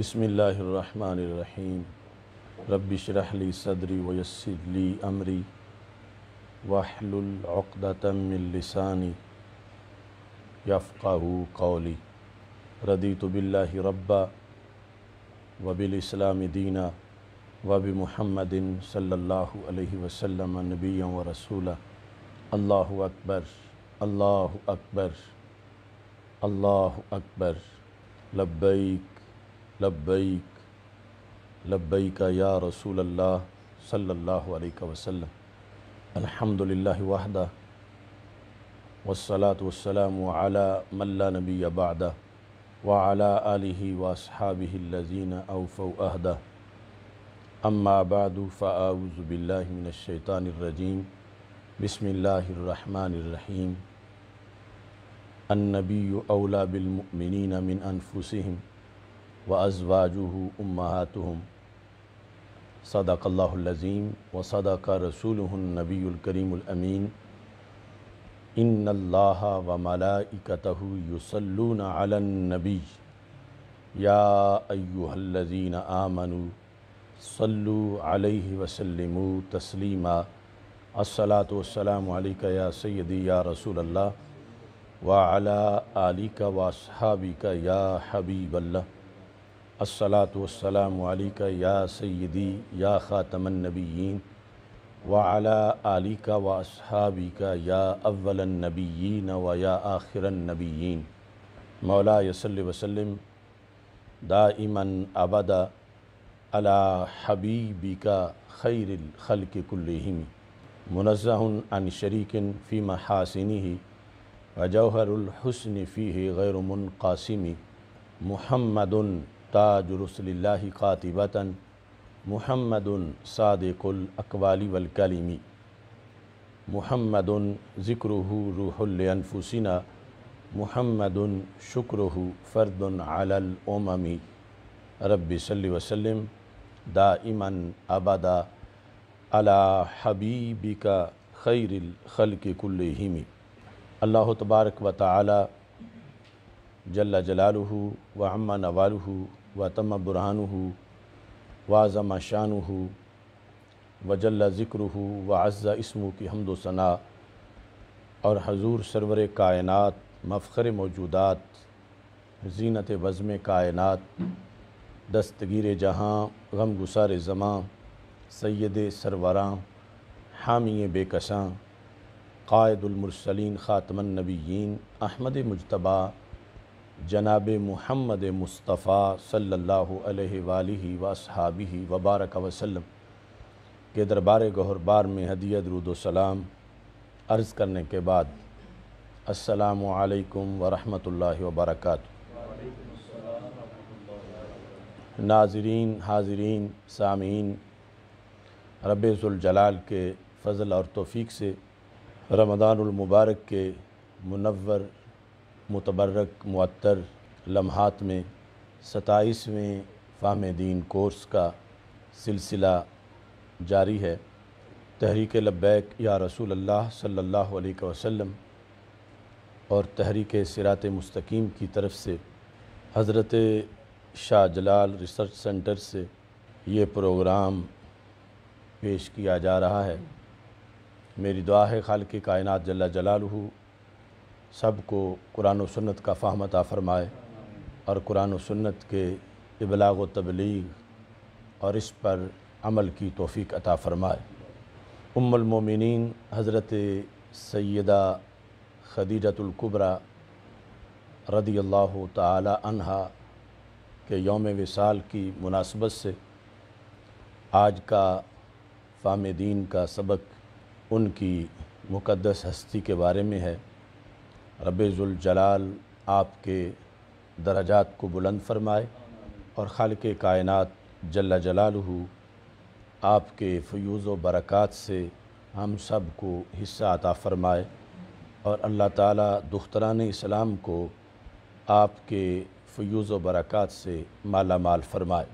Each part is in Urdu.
بسم اللہ الرحمن الرحیم رب اشرح لی صدری ویسر لی امری واحلل عقدۃ من لسانی یفقہوا قولی رضیت باللہ ربا وبالاسلام دینا وبمحمد صلی اللہ علیہ وسلم نبیا ورسولا۔ اللہ اکبر اللہ اکبر اللہ اکبر، لبیک لبیک لبیک یا رسول اللہ صلی اللہ علیہ وسلم۔ الحمدللہ وحدہ والصلاة والسلام علی من لا نبی بعدہ وعلی آلہ واصحابہ الذین اوفوا عہدہ، اما بعد فاعوذ باللہ من الشیطان الرجیم، بسم اللہ الرحمن الرحیم۔ النبی اولی بالمؤمنین من انفسہم وازواجہ امہاتہم، صدق اللہ العظیم وصدق رسولہ النبی الکریم الامین۔ ان اللہ وملائکتہ یصلون علی النبی یا ایہا الذین آمنوا صلوا علیہ وسلموا تسلیما۔ الصلاۃ والسلام علیک یا سیدی یا رسول اللہ وعلی آلک واصحابک یا حبیب اللہ۔ الصلاۃ والسلام علیک یا سیدی یا خاتم النبیین وعلی آلک واصحابک یا اول النبیین و یا آخر النبیین۔ مولایا صلی وسلم دائما ابدا علی حبیبک خیر الخلق کلہم، منزہ عن شریک فی محاسنہ وجوہر الحسن فیہ غیر منقاسم۔ محمد تاج رسل اللہ قاطبۃ، محمد صادق الاقوال والکلم، محمد ذکرہ روح لانفسنا، محمد شکرہ فرد علی الامم۔ رب صلی وسلم دائما ابدا علی حبیبک خیر الخلق کلہم۔ اللہ تبارک و تعالی جل جلالہ وعم نوالہ وتم برہانہ وعظم شانہ وجل ذکرہ وعز اسمہ کی حمد و ثناء، اور حضور سرور کائنات مفخر موجودات زینت بزم کائنات دستگیر جہاں غم گسار زماں سید سروراں حامی بے کساں قائد المرسلین خاتم النبیین احمد مجتبیٰ جناب محمد مصطفیٰ صلی اللہ علیہ وآلہ واصحابہ وبارک وسلم کے دربار گہربار میں ہدیہ درود و سلام عرض کرنے کے بعد السلام علیکم ورحمۃ اللہ وبرکاتہ۔ ناظرین، حاضرین، سامعین، رب ذوالجلال کے فضل اور توفیق سے رمضان المبارک کے منور متبرک معطر لمحات میں 27ویں فہم دین کورس کا سلسلہ جاری ہے۔ تحریک لبیک یا رسول اللہ صلی اللہ علیہ وسلم اور تحریک صراط مستقیم کی طرف سے حضرت شاہ جلال ریسرچ سینٹر سے یہ پروگرام پیش کیا جا رہا ہے۔ میری دعا ہے خالق کائنات جل جلالہ سب کو قرآن و سنت کا فہم عطا فرمائے اور قرآن و سنت کے ابلاغ و تبلیغ اور اس پر عمل کی توفیق عطا فرمائے۔ ام المومنین حضرت سیدہ خدیجۃ الکبریٰ رضی اللہ تعالی عنہا کے یوم وصال کی مناسبت سے آج کا فہم دین کا سبق ان کی مقدس ہستی کے بارے میں ہے۔ رب ذوالجلال آپ کے درجات کو بلند فرمائے اور خالق کائنات جل جلالہ آپ کے فیوض و برکات سے ہم سب کو حصہ عطا فرمائے، اور اللہ تعالیٰ دختران اسلام کو آپ کے فیوض و برکات سے مالا مال فرمائے۔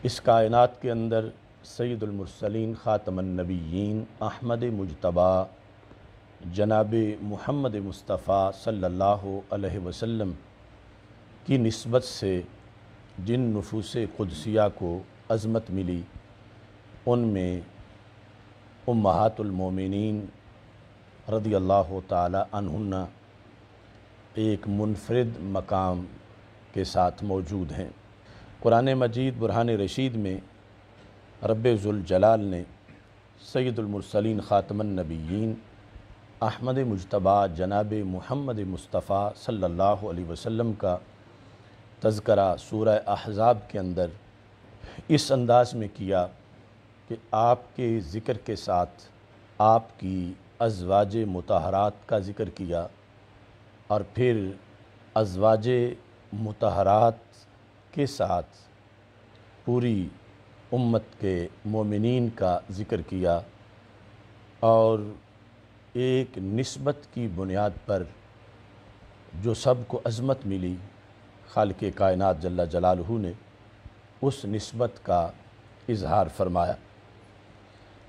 اس کائنات کے اندر سید المرسلین خاتم النبیین احمد مجتبیٰ جناب محمد مصطفیٰ صلی اللہ علیہ وسلم کی نسبت سے جن نفوس قدسیہ کو عظمت ملی ان میں امہات المومنین رضی اللہ تعالی عنہن ایک منفرد مقام کے ساتھ موجود ہیں۔ قرآن مجید برہان رشید میں رب ذوالجلال نے سید المرسلین خاتم النبیین احمد مجتبیٰ جناب محمد مصطفیٰ صلی اللہ علیہ وسلم کا تذکرہ سورہ احزاب کے اندر اس انداز میں کیا کہ آپ کے ذکر کے ساتھ آپ کی ازواج مطہرات کا ذکر کیا اور پھر ازواج مطہرات کے ساتھ پوری امت کے مومنین کا ذکر کیا اور ایک نسبت کی بنیاد پر جو سب کو عظمت ملی خالق کائنات جل جلالہ نے اس نسبت کا اظہار فرمایا۔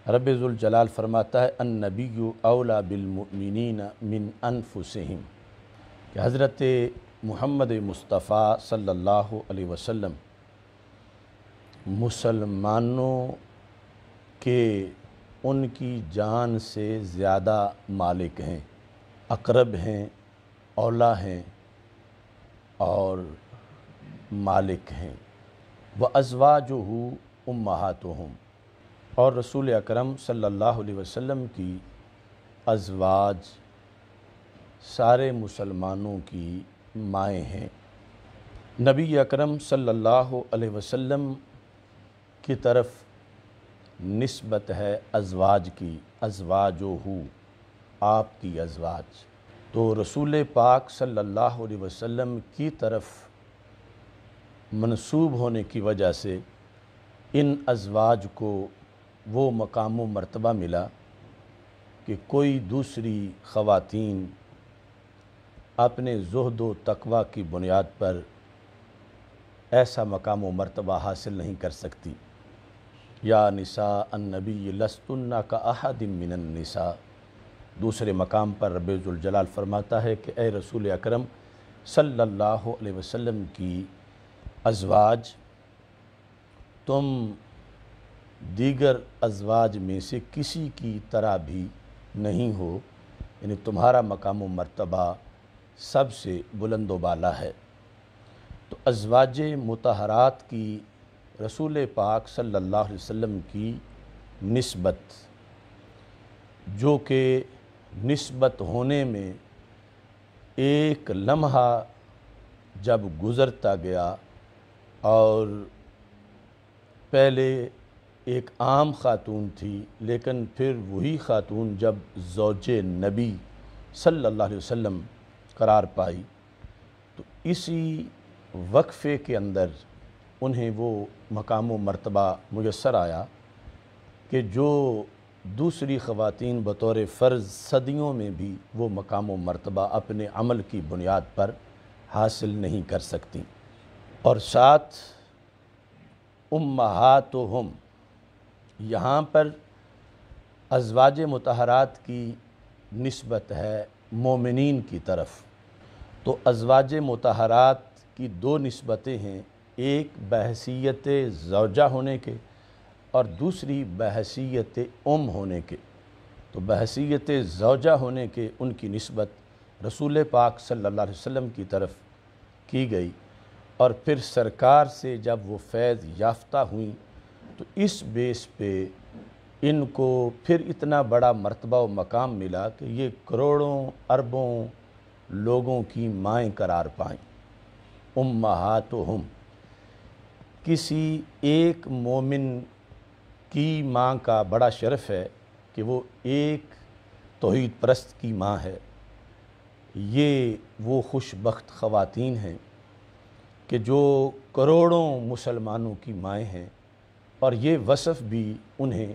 رب ذوالجلال فرماتا ہے النبی اولا بالمؤمنین من انفسہم کہ حضرت محمد مصطفیٰ صلی اللہ علیہ وسلم مسلمانوں کے ان کی جان سے زیادہ مالک ہیں، اقرب ہیں، اولا ہیں اور مالک ہیں۔ وَأَزْوَاجُهُ أُمَّهَاتُهُمْ اور رسول اکرم صلی اللہ علیہ وسلم کی ازواج سارے مسلمانوں کی مائیں ہیں۔ نبی اکرم صلی اللہ علیہ وسلم کی طرف نسبت ہے ازواج کی، ازواجہ آپ کی ازواج، تو رسول پاک صلی اللہ علیہ وسلم کی طرف منسوب ہونے کی وجہ سے ان ازواج کو وہ مقام و مرتبہ ملا کہ کوئی دوسری خواتین اپنے زہد و تقوی کی بنیاد پر ایسا مقام و مرتبہ حاصل نہیں کر سکتی۔ یا نساء النبی لستن کاحد من النساء، دوسرے مقام پر رب ذوالجلال فرماتا ہے کہ اے رسول اکرم صلی اللہ علیہ وسلم کی ازواج تم دیگر ازواج میں سے کسی کی طرح بھی نہیں ہو، یعنی تمہارا مقام و مرتبہ سب سے بلند و بالا ہے۔ تو ازواج مطہرات کی رسول پاک صلی اللہ علیہ وسلم کی نسبت جو کہ نسبت ہونے میں ایک لمحہ جب گزرتا گیا اور پہلے ایک عام خاتون تھی لیکن پھر وہی خاتون جب زوج نبی صلی اللہ علیہ وسلم قرار پائی تو اسی وقفے کے اندر انہیں وہ مقام و مرتبہ میسر آیا کہ جو دوسری خواتین بطور فرض صدیوں میں بھی وہ مقام و مرتبہ اپنے عمل کی بنیاد پر حاصل نہیں کر سکتی۔ اور ساتھ امہاتہم، یہاں پر ازواج مطہرات کی نسبت ہے مومنین کی طرف، تو ازواج مطہرات کی دو نسبتیں ہیں، ایک بحیثیت زوجہ ہونے کے اور دوسری بحیثیت ہونے کے۔ تو بحیثیت زوجہ ہونے کے ان کی نسبت رسول پاک صلی اللہ علیہ وسلم کی طرف کی گئی، اور پھر سرکار سے جب وہ فیض یافتہ ہوئیں تو اس بیس پہ ان کو پھر اتنا بڑا مرتبہ و مقام ملا کہ یہ کروڑوں اربوں لوگوں کی مائیں قرار پائیں۔ امہاتہم، کسی ایک مومن کی ماں کا بڑا شرف ہے کہ وہ ایک توحید پرست کی ماں ہے۔ یہ وہ خوش بخت خواتین ہیں کہ جو کروڑوں مسلمانوں کی مائیں ہیں، اور یہ وصف بھی انہیں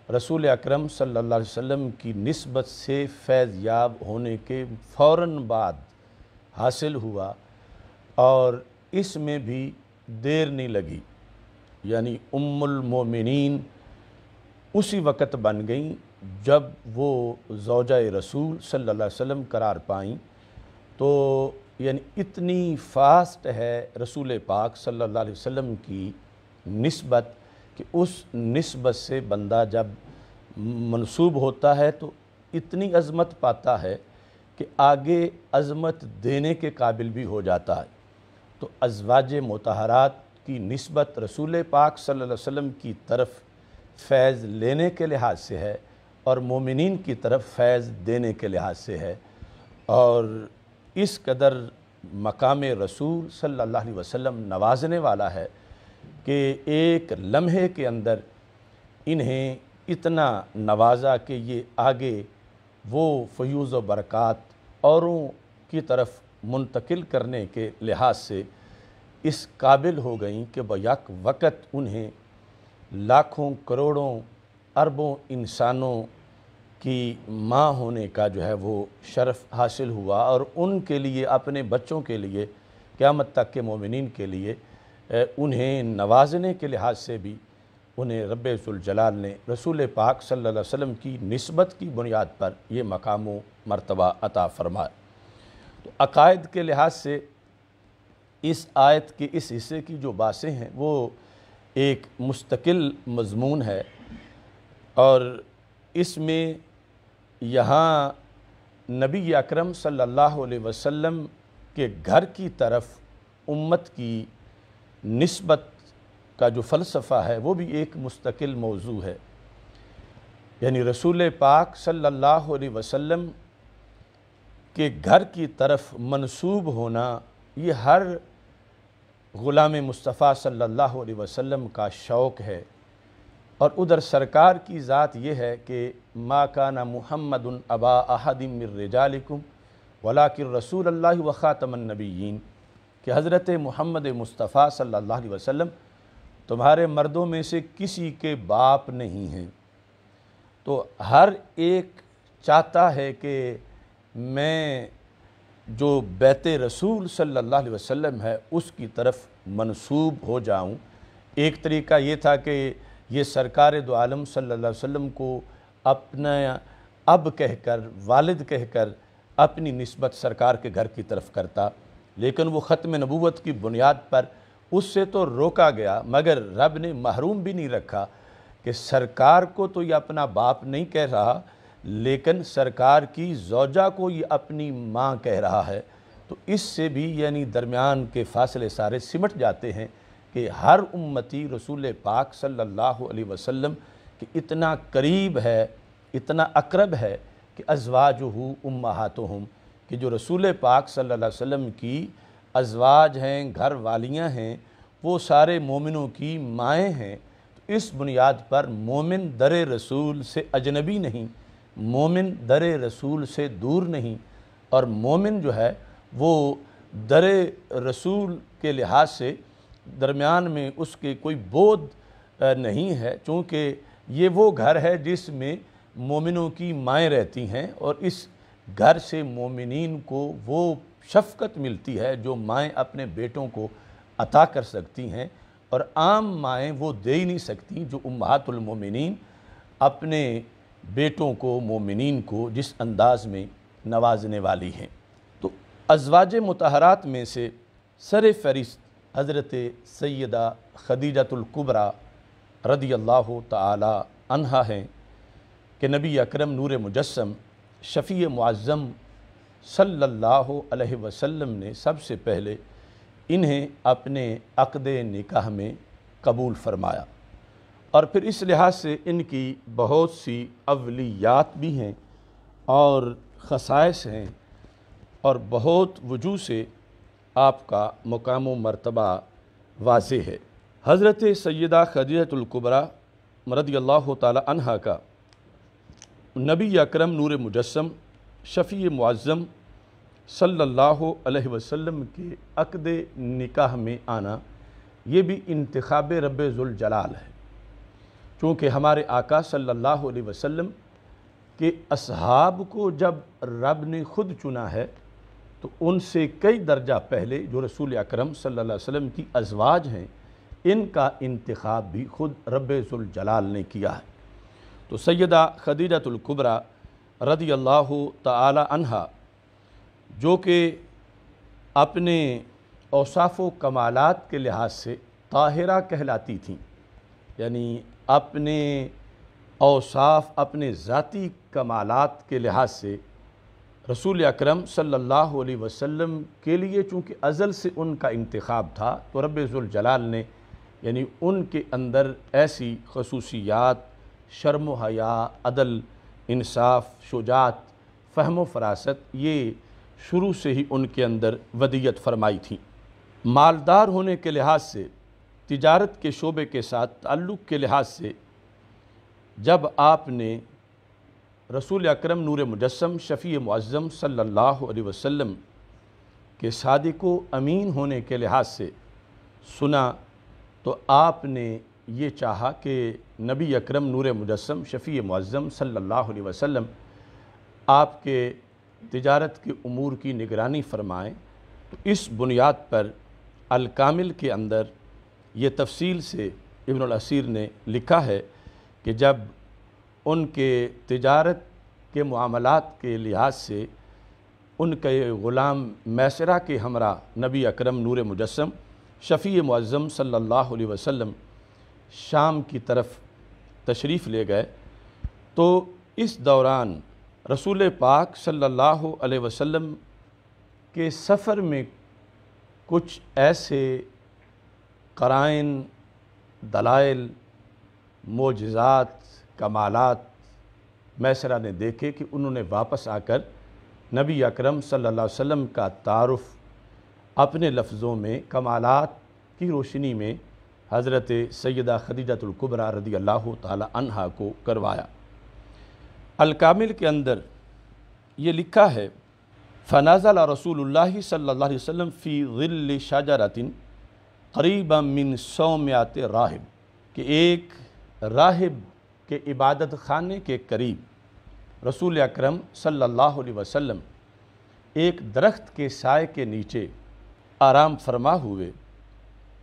رسول اکرم صلی اللہ علیہ وسلم کی نسبت سے فیض یاب ہونے کے فوراً بعد حاصل ہوا، اور اس میں بھی دیر نہیں لگی، یعنی ام المومنین اسی وقت بن گئیں جب وہ زوجہ رسول صلی اللہ علیہ وسلم قرار پائیں۔ تو یعنی اتنی فاسٹ ہے رسول پاک صلی اللہ علیہ وسلم کی نسبت کہ اس نسبت سے بندہ جب منسوب ہوتا ہے تو اتنی عظمت پاتا ہے کہ آگے عظمت دینے کے قابل بھی ہو جاتا ہے۔ تو ازواج مطہرات کی نسبت رسول پاک صلی اللہ علیہ وسلم کی طرف فیض لینے کے لحاظ سے ہے اور مومنین کی طرف فیض دینے کے لحاظ سے ہے، اور اس قدر مقام رسول صلی اللہ علیہ وسلم نوازنے والا ہے کہ ایک لمحے کے اندر انہیں اتنا نوازا کہ یہ آگے وہ فیوز و برکات اوروں کی طرف منتقل کرنے کے لحاظ سے اس قابل ہو گئیں کہ بیک وقت انہیں لاکھوں کروڑوں اربوں انسانوں کی ماں ہونے کا جو ہے وہ شرف حاصل ہوا، اور ان کے لیے، اپنے بچوں کے لیے، قیامت تک کے مومنین کے لیے انہیں نوازنے کے لحاظ سے بھی انہیں رب ذوالجلال نے رسول پاک صلی اللہ علیہ وسلم کی نسبت کی بنیاد پر یہ مقام و مرتبہ عطا فرمایا۔ تو عقائد کے لحاظ سے اس آیت کے اس حصے کی جو باتیں ہیں وہ ایک مستقل مضمون ہے، اور اس میں یہاں نبی اکرم صلی اللہ علیہ وسلم کے گھر کی طرف امت کی نسبت کا جو فلسفہ ہے وہ بھی ایک مستقل موضوع ہے۔ یعنی رسول پاک صلی اللہ علیہ وسلم کے گھر کی طرف منسوب ہونا یہ ہر غلام مصطفیٰ صلی اللہ علیہ وسلم کا شوق ہے، اور ادھر سرکار کی ذات یہ ہے کہ ما کان محمد ابا احد من رجالکم ولکن رسول اللہ و خاتم النبیین، کہ حضرت محمد مصطفیٰ صلی اللہ علیہ وسلم تمہارے مردوں میں سے کسی کے باپ نہیں ہیں۔ تو ہر ایک چاہتا ہے کہ میں جو بیت رسول صلی اللہ علیہ وسلم ہے اس کی طرف منسوب ہو جاؤں۔ ایک طریقہ یہ تھا کہ یہ سرکار دو عالم صلی اللہ علیہ وسلم کو اپنا اب کہہ کر، والد کہہ کر اپنی نسبت سرکار کے گھر کی طرف کرتا، لیکن وہ ختم نبوت کی بنیاد پر اس سے تو روکا گیا، مگر رب نے محروم بھی نہیں رکھا کہ سرکار کو تو یہ اپنا باپ نہیں کہہ رہا، لیکن سرکار کی زوجہ کو یہ اپنی ماں کہہ رہا ہے۔ تو اس سے بھی یعنی درمیان کے فاصلے سارے سمٹ جاتے ہیں کہ ہر امتی رسول پاک صلی اللہ علیہ وسلم کہ اتنا قریب ہے، اتنا اقرب ہے کہ ازواجہ امہاتہم، کہ جو رسول پاک صلی اللہ علیہ وسلم کی ازواج ہیں، گھر والیاں ہیں، وہ سارے مومنوں کی مائیں ہیں۔ تو اس بنیاد پر مومن در رسول سے اجنبی نہیں، مومن در رسول سے دور نہیں، اور مومن جو ہے وہ در رسول کے لحاظ سے درمیان میں اس کے کوئی بود نہیں ہے، چونکہ یہ وہ گھر ہے جس میں مومنوں کی مائیں رہتی ہیں، اور اس گھر سے مومنین کو وہ شفقت ملتی ہے جو مائیں اپنے بیٹوں کو عطا کر سکتی ہیں، اور عام مائیں وہ دے ہی نہیں سکتی جو امہات المومنین اپنے بیٹوں کو، مومنین کو جس انداز میں نوازنے والی ہیں۔ تو ازواج مطہرات میں سے سر فہرست حضرت سیدہ خدیجۃ الکبریٰ رضی اللہ تعالی عنہا ہیں کہ نبی اکرم نور مجسم شفیع معظم صلی اللہ علیہ وسلم نے سب سے پہلے انہیں اپنے عقد نکاح میں قبول فرمایا، اور پھر اس لحاظ سے ان کی بہت سی اولیات بھی ہیں اور خصائص ہیں، اور بہت وجوہ سے آپ کا مقام و مرتبہ واضح ہے۔ حضرت سیدہ خدیجۃ الکبریٰ رضی اللہ تعالی عنہا کا نبی اکرم نور مجسم شفیع معظم صلی اللہ علیہ وسلم کے عقد نکاح میں آنا یہ بھی انتخاب رب ذوالجلال ہے، چونکہ ہمارے آقا صلی اللہ علیہ وسلم کے اصحاب کو جب رب نے خود چنا ہے تو ان سے کئی درجہ پہلے جو رسول اکرم صلی اللہ علیہ وسلم کی ازواج ہیں ان کا انتخاب بھی خود رب ذوالجلال نے کیا ہے۔ تو سیدہ خدیجۃ الکبریٰ رضی اللہ تعالی عنہا جو کہ اپنے اوصاف و کمالات کے لحاظ سے طاہرہ کہلاتی تھیں، یعنی اپنے اوصاف، اپنے ذاتی کمالات کے لحاظ سے رسول اکرم صلی اللہ علیہ وسلم کے لیے چونکہ ازل سے ان کا انتخاب تھا، تو رب ذوالجلال نے یعنی ان کے اندر ایسی خصوصیات، شرم و حیا، عدل، انصاف، شجاعت، فہم و فراست، یہ شروع سے ہی ان کے اندر ودیت فرمائی تھی۔ مالدار ہونے کے لحاظ سے، تجارت کے شعبے کے ساتھ تعلق کے لحاظ سے، جب آپ نے رسول اکرم نور مجسم شفیع معظم صلی اللہ علیہ وسلم کے صادق و امین ہونے کے لحاظ سے سنا، تو آپ نے یہ چاہا کہ نبی اکرم نور مجسم شفیع معظم صلی اللہ علیہ وسلم آپ کے تجارت کے امور کی نگرانی فرمائیں۔ تو اس بنیاد پر الکامل کے اندر یہ تفصیل سے ابن الاثیر نے لکھا ہے کہ جب ان کے تجارت کے معاملات کے لحاظ سے ان کے غلام میسرہ کے ہمراہ نبی اکرم نور مجسم شفیع معظم صلی اللہ علیہ وسلم شام کی طرف تشریف لے گئے، تو اس دوران رسول پاک صلی اللہ علیہ وسلم کے سفر میں کچھ ایسے قرائن، دلائل، معجزات، کمالات میسرہ نے دیکھے کہ انہوں نے واپس آ کر نبی اکرم صلی اللہ علیہ وسلم کا تعارف اپنے لفظوں میں کمالات کی روشنی میں حضرت سیدہ خدیجہ الکبریٰ رضی اللہ تعالی عنہا کو کروایا۔ الکامل کے اندر یہ لکھا ہے فنزل رسول اللہ صلی اللہ علیہ وسلم فی ظل شجرۃ قریبا من صومعۃ راہب، کہ ایک راہب کے عبادت خانے کے قریب رسول اکرم صلی اللہ علیہ وسلم ایک درخت کے سائے کے نیچے آرام فرما ہوئے،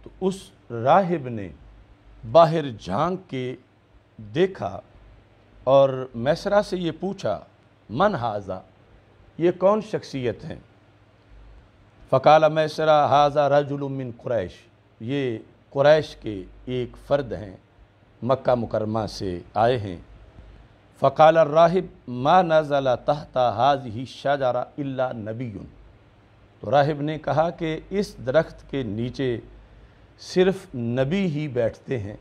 تو اس راہب نے باہر جھانک کے دیکھا اور میسرہ سے یہ پوچھا من ھذا، یہ کون شخصیت ہیں؟ فقال میسرہ ھذا رجل من قریش، یہ قریش کے ایک فرد ہیں، مکہ مکرمہ سے آئے ہیں۔ فقال الراہب ما نزل تحت ھذہ الشجرہ الا نبی، تو راہب نے کہا کہ اس درخت کے نیچے صرف نبی ہی بیٹھتے ہیں،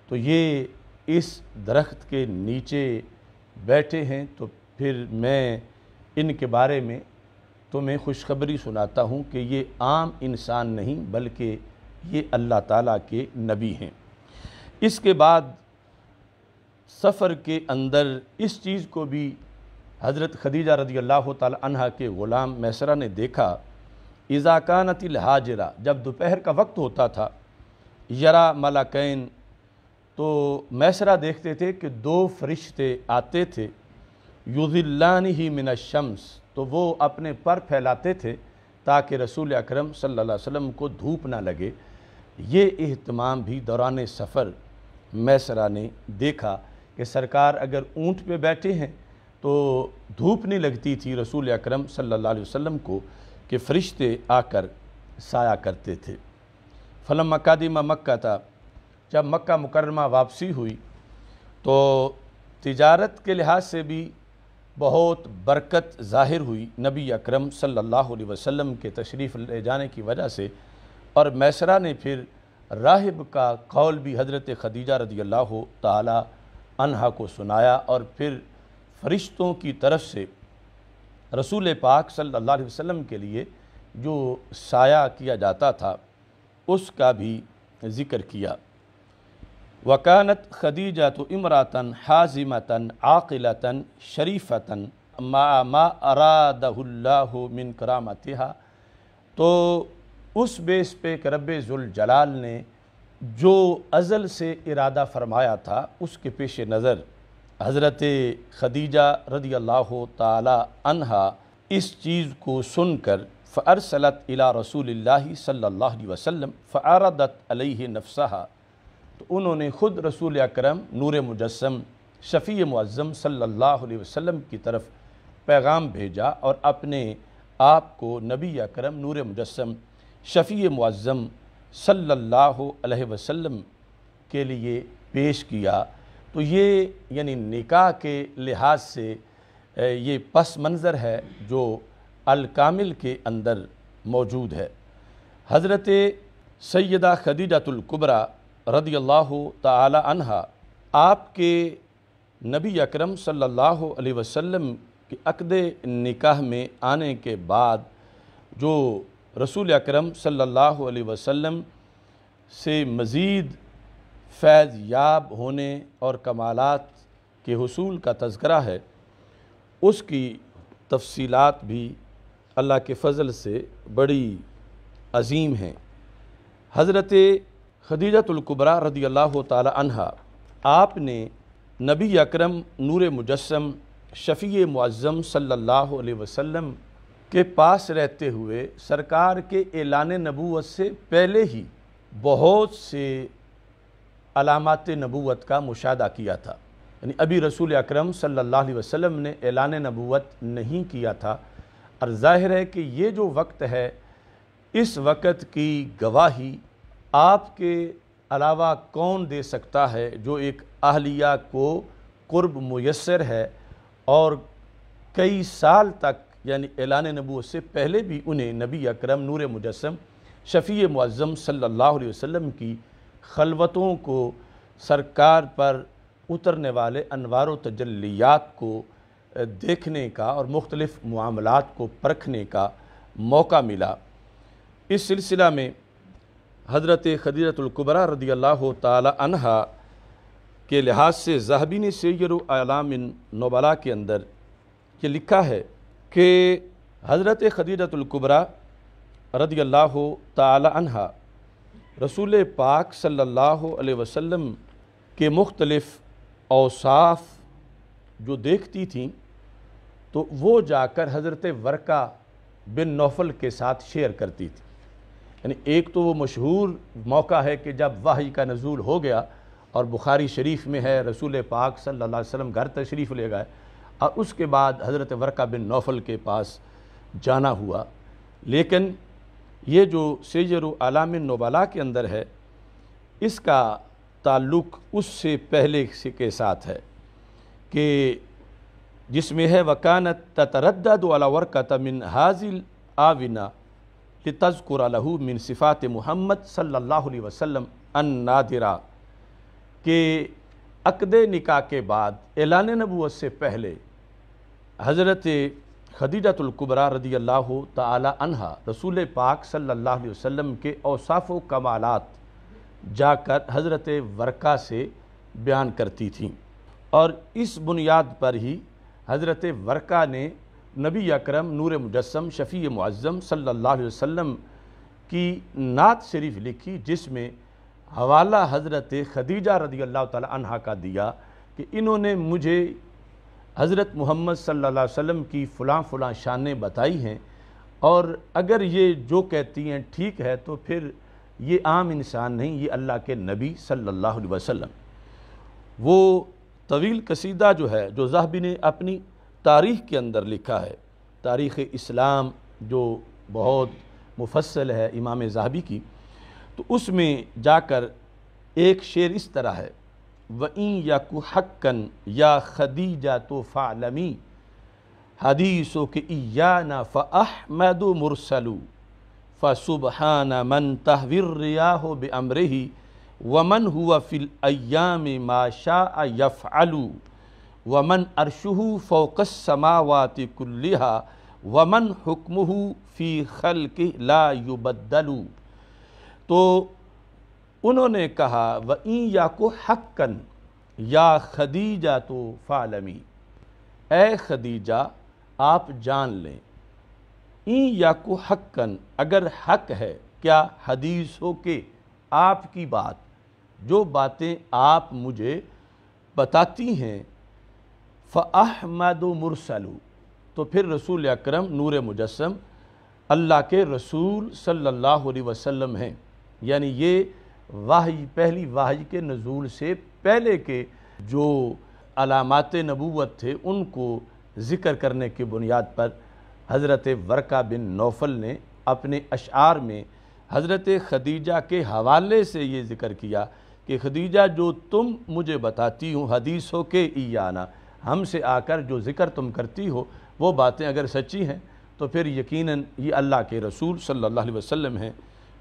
تو یہ اس درخت کے نیچے بیٹھے ہیں، تو پھر میں ان کے بارے میں تمہیں خوشخبری سناتا ہوں کہ یہ عام انسان نہیں بلکہ یہ اللہ تعالیٰ کے نبی ہیں۔ اس کے بعد سفر کے اندر اس چیز کو بھی حضرت خدیجہ رضی اللہ تعالی عنہا کے غلام میسرہ نے دیکھا، اذا کانت الحاجرہ، جب دوپہر کا وقت ہوتا تھا، یرا ملکین، تو میسرہ دیکھتے تھے کہ دو فرشتے آتے تھے، یظلانہ من الشمس، تو وہ اپنے پر پھیلاتے تھے تاکہ رسول اکرم صلی اللہ علیہ وسلم کو دھوپ نہ لگے۔ یہ اہتمام بھی دوران سفر میسرہ نے دیکھا کہ سرکار اگر اونٹ پہ بیٹھے ہیں تو دھوپ نہیں لگتی تھی رسول اکرم صلی اللہ علیہ وسلم کو کہ فرشتے آ کر سایہ کرتے تھے۔ فلما قدم مکہ تھا، جب مکہ مکرمہ واپسی ہوئی تو تجارت کے لحاظ سے بھی بہت برکت ظاہر ہوئی نبی اکرم صلی اللہ علیہ وسلم کے تشریف لے جانے کی وجہ سے، اور میسرہ نے پھر راہب کا قول بھی حضرت خدیجہ رضی اللہ تعالی عنہا کو سنایا، اور پھر فرشتوں کی طرف سے رسول پاک صلی اللہ علیہ وسلم کے لیے جو سایہ کیا جاتا تھا اس کا بھی ذکر کیا۔ وَكَانَتْ خَدِيجَةُ امْرَأَةً حَازِمَةً عَاقِلَةً شَرِيفَةً مَا أَرَادَهُ اللَّهُ مِنْ كَرَامَتِهَا، تو اس بیس پہ کہ رب ذوالجلال نے جو ازل سے ارادہ فرمایا تھا اس کے پیش نظر حضرت خدیجہ رضی اللہ تعالی عنہا اس چیز کو سن کر فَأَرْسَلَتْ إِلَىٰ رَسُولِ اللَّهِ صلی اللہ علیہ وسلم فَعَرَضَتْ عَلَيْهِ نَفْسَهَا، تو انہوں نے خود رسول اکرم نور مجسم شفیع معظم صلی اللہ علیہ وسلم کی طرف پیغام بھیجا اور اپنے آپ کو نبی اکرم نور مجسم شفیع معظم صلی اللہ علیہ وسلم کے لیے پیش کیا، تو یہ یعنی نکاح کے لحاظ سے یہ پس منظر ہے جو الکامل کے اندر موجود ہے۔ حضرت سیدہ خدیجۃ الکبریٰ رضی اللہ تعالی عنہا آپ کے نبی اکرم صلی اللہ علیہ وسلم کے عقد نکاح میں آنے کے بعد جو رسول اکرم صلی اللہ علیہ وسلم سے مزید فیض یاب ہونے اور کمالات کے حصول کا تذکرہ ہے، اس کی تفصیلات بھی اللہ کے فضل سے بڑی عظیم ہیں۔ حضرت خدیجۃ الکبریٰ رضی اللہ تعالی عنہا آپ نے نبی اکرم نور مجسم شفیع معظم صلی اللہ علیہ وسلم کے پاس رہتے ہوئے سرکار کے اعلان نبوت سے پہلے ہی بہت سے علامات نبوت کا مشاہدہ کیا تھا، یعنی ابھی رسول اکرم صلی اللہ علیہ وسلم نے اعلان نبوت نہیں کیا تھا، اور ظاہر ہے کہ یہ جو وقت ہے اس وقت کی گواہی آپ کے علاوہ کون دے سکتا ہے جو ایک اہلیہ کو قرب میسر ہے اور کئی سال تک یعنی اعلان نبوت سے پہلے بھی انہیں نبی اکرم نور مجسم شفیع معظم صلی اللہ علیہ وسلم کی خلوتوں کو، سرکار پر اترنے والے انوار و تجلیات کو دیکھنے کا اور مختلف معاملات کو پرکھنے کا موقع ملا۔ اس سلسلہ میں حضرت خدیجۃ الکبریٰ رضی اللہ تعالی عنہا کے لحاظ سے ذہبی نے سیر اعلام النبلاء کے اندر یہ لکھا ہے کہ حضرت خدیجۃ الکبریٰ رضی اللہ تعالی عنہا رسول پاک صلی اللہ علیہ وسلم کے مختلف اوصاف جو دیکھتی تھیں تو وہ جا کر حضرت ورقہ بن نوفل کے ساتھ شیئر کرتی تھی۔ یعنی ایک تو وہ مشہور موقع ہے کہ جب وحی کا نزول ہو گیا اور بخاری شریف میں ہے رسول پاک صلی اللہ علیہ وسلم گھر تشریف لے گئے اور اس کے بعد حضرت ورقہ بن نوفل کے پاس جانا ہوا، لیکن یہ جو سیر اعلام النبلاء کے اندر ہے اس کا تعلق اس سے پہلے کے ساتھ ہے کہ جس میں ہے وَكَانَتْ تَتَرَدَّدُ عَلَى وَرْقَةَ مِنْ هَذِهِ الْآوِنَةِ لِتَذْكُرَ لَهُ مِنْ صِفَاتِ محمد صلی اللہ علیہ وسلم النادرہ، کہ عقد نکاح کے بعد اعلان نبوت سے پہلے حضرت خدیجۃ الکبریٰ رضی اللہ تعالی عنہا رسول پاک صلی اللہ علیہ وسلم کے اوصاف و کمالات جا کر حضرت ورقہ سے بیان کرتی تھیں، اور اس بنیاد پر ہی حضرت ورقہ نے نبی اکرم نور مجسم شفیع معظم صلی اللہ علیہ وسلم کی نعت شریف لکھی، جس میں حوالہ حضرت خدیجہ رضی اللہ تعالی عنہا کا دیا کہ انہوں نے مجھے حضرت محمد صلی اللہ علیہ وسلم کی فلاں فلاں شانیں بتائی ہیں، اور اگر یہ جو کہتی ہیں ٹھیک ہے تو پھر یہ عام انسان نہیں، یہ اللہ کے نبی صلی اللہ علیہ وسلم۔ وہ طویل قصیدہ جو ہے جو ذہبی نے اپنی تاریخ کے اندر لکھا ہے، تاریخ اسلام جو بہت مفصل ہے امام ذہبی کی، تو اس میں جا کر ایک شعر اس طرح ہے وَإِن يَكُ حَقًّا يَا خَدِيجَةُ فَاعْلَمِي حَدِيثُكِ إِيَّانَا فَأَحْمَدُ مُرْسَلُ فَسُبْحَانَ مَنْ تَهْوِي الرِّيَاحُ بِأَمْرِهِ وَمَنْ هُوَ فِي الْأَيَّامِ مَا شَاءَ يَفْعَلُ وَمَنْ عَرْشُهُ فَوْقَ السَّمَاوَاتِ كُلِّهَا وَمَنْ حُكْمُهُ فِي خَلْقِهِ لَا يُبَدَّلُ۔ تو انہوں نے کہا وَإِن يَكُ حَقًّا يَا خَدِيجَةُ فَاعْلَمِي، اے خدیجہ آپ جان لیں، اِن یَکُ حَقًّا اگر حق ہے، کیا حدیث ہو کہ آپ کی بات، جو باتیں آپ مجھے بتاتی ہیں، فَأَحْمَدُ مُرْسَلُ تو پھر رسول اکرم نور مجسم اللہ کے رسول صلی اللہ علیہ وسلم ہیں، یعنی یہ وحی پہلی وحی کے نزول سے پہلے کے جو علامات نبوت تھے ان کو ذکر کرنے کی بنیاد پر حضرت ورقہ بن نوفل نے اپنے اشعار میں حضرت خدیجہ کے حوالے سے یہ ذکر کیا کہ خدیجہ جو تم مجھے بتاتی ہو حدیثوں کے ایانا، ہم سے آ کر جو ذکر تم کرتی ہو وہ باتیں اگر سچی ہیں تو پھر یقیناً یہ اللہ کے رسول صلی اللہ علیہ وسلم ہیں۔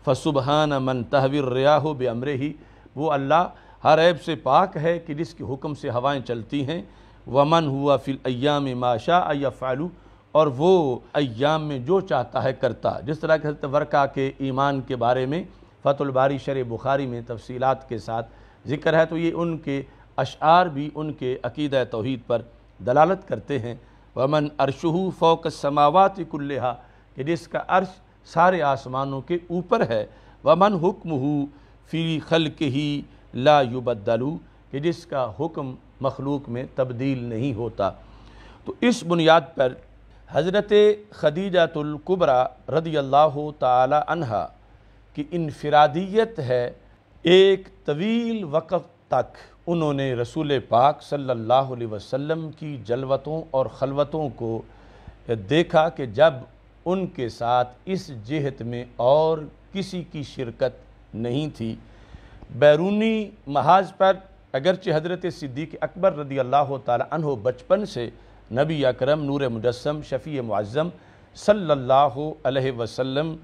فَسُبْحَانَ مَنْ تَحْوِي الرِّيَاحُ بِأَمْرِهِ، وہ اللہ ہر عیب سے پاک ہے کہ جس کے حکم سے ہوائیں چلتی ہیں۔ وَمَنْ هُوَ فِي الْأَيَّامِ مَا شَاءَ يَفْعَلُ، اور وہ ایام میں جو چاہتا ہے کرتا، جس طرح کہ حضرت ورقہ کے ایمان کے بارے میں فتح الباری شرح بخاری میں تفصیلات کے ساتھ ذکر ہے، تو یہ ان کے اشعار بھی ان کے عقیدہ توحید پر دلالت کرتے ہیں۔ وَمَنْ عَرْشُهُ فَوْقَ السَّمَاوَاتِ كُلِّهَا، کہ جس کا عرش سارے آسمانوں کے اوپر ہے۔ وَمَنْ حُكْمُهُ فِي خَلْقِهِ لَا يُبَدَّلُ، کہ جس کا حکم مخلوق میں تبدیل نہیں ہوتا۔ تو اس بنیاد پر حضرت خدیجہ الکبریٰ رضی اللہ تعالی عنہا کی انفرادیت ہے۔ ایک طویل وقت تک انہوں نے رسول پاک صلی اللہ علیہ وسلم کی جلوتوں اور خلوتوں کو دیکھا کہ جب ان کے ساتھ اس جہت میں اور کسی کی شرکت نہیں تھی۔ بیرونی محاذ پر اگرچہ حضرت صدیق اکبر رضی اللہ تعالی عنہ بچپن سے نبی اکرم نور مجسم شفیع معظم صلی اللہ علیہ وسلم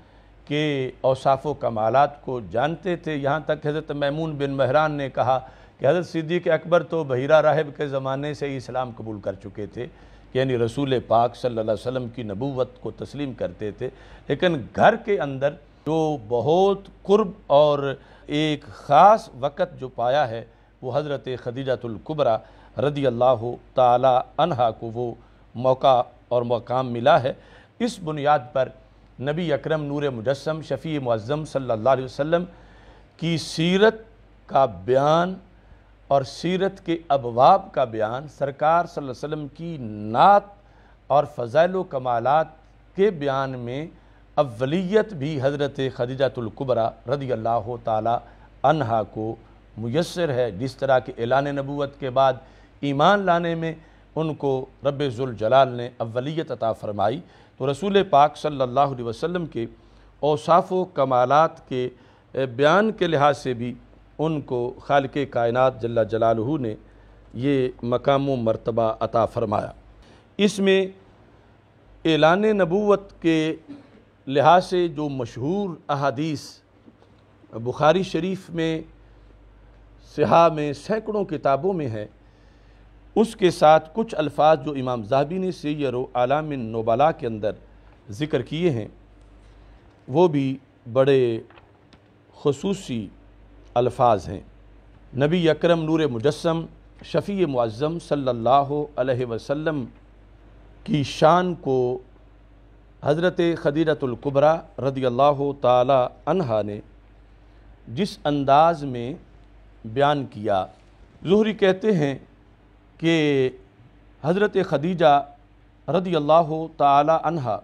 کے اوصاف و کمالات کو جانتے تھے، یہاں تک حضرت میمون بن مہران نے کہا کہ حضرت صدیق اکبر تو بحیرہ راہب کے زمانے سے ہی اسلام قبول کر چکے تھے، یعنی رسول پاک صلی اللہ علیہ وسلم کی نبوت کو تسلیم کرتے تھے، لیکن گھر کے اندر جو بہت قرب اور ایک خاص وقت جو پایا ہے وہ حضرت خدیجہ الکبریٰ رضی اللہ تعالی عنہا کو وہ موقع اور مقام ملا ہے۔ اس بنیاد پر نبی اکرم نور مجسم شفیع معظم صلی اللہ علیہ وسلم کی سیرت کا بیان اور سیرت کے ابواب کا بیان، سرکار صلی اللہ علیہ وسلم کی نعت اور فضائل و کمالات کے بیان میں اولیت بھی حضرت خدیجہ الکبریٰ رضی اللہ تعالی عنہا کو میسر ہے، جس طرح کہ اعلان نبوت کے بعد ایمان لانے میں ان کو رب ذوالجلال نے اولیت عطا فرمائی۔ تو رسول پاک صلی اللہ علیہ وسلم کے اوصاف و کمالات کے بیان کے لحاظ سے بھی ان کو خالق کائنات جل جلالہ نے یہ مقام و مرتبہ عطا فرمایا۔ اس میں اعلان نبوت کے لحاظ سے جو مشہور احادیث بخاری شریف میں، صحاح میں، سینکڑوں کتابوں میں ہے، اس کے ساتھ کچھ الفاظ جو امام ذہبی نے سیر اعلام النبلاء کے اندر ذکر کیے ہیں وہ بھی بڑے خصوصی الفاظ ہیں۔ نبی اکرم نور مجسم شفیع معظم صلی اللہ علیہ وسلم کی شان کو حضرت خدیجہ الکبریٰ رضی اللہ تعالی عنہا نے جس انداز میں بیان کیا، زہری کہتے ہیں کہ حضرت خدیجہ رضی اللہ تعالی عنہا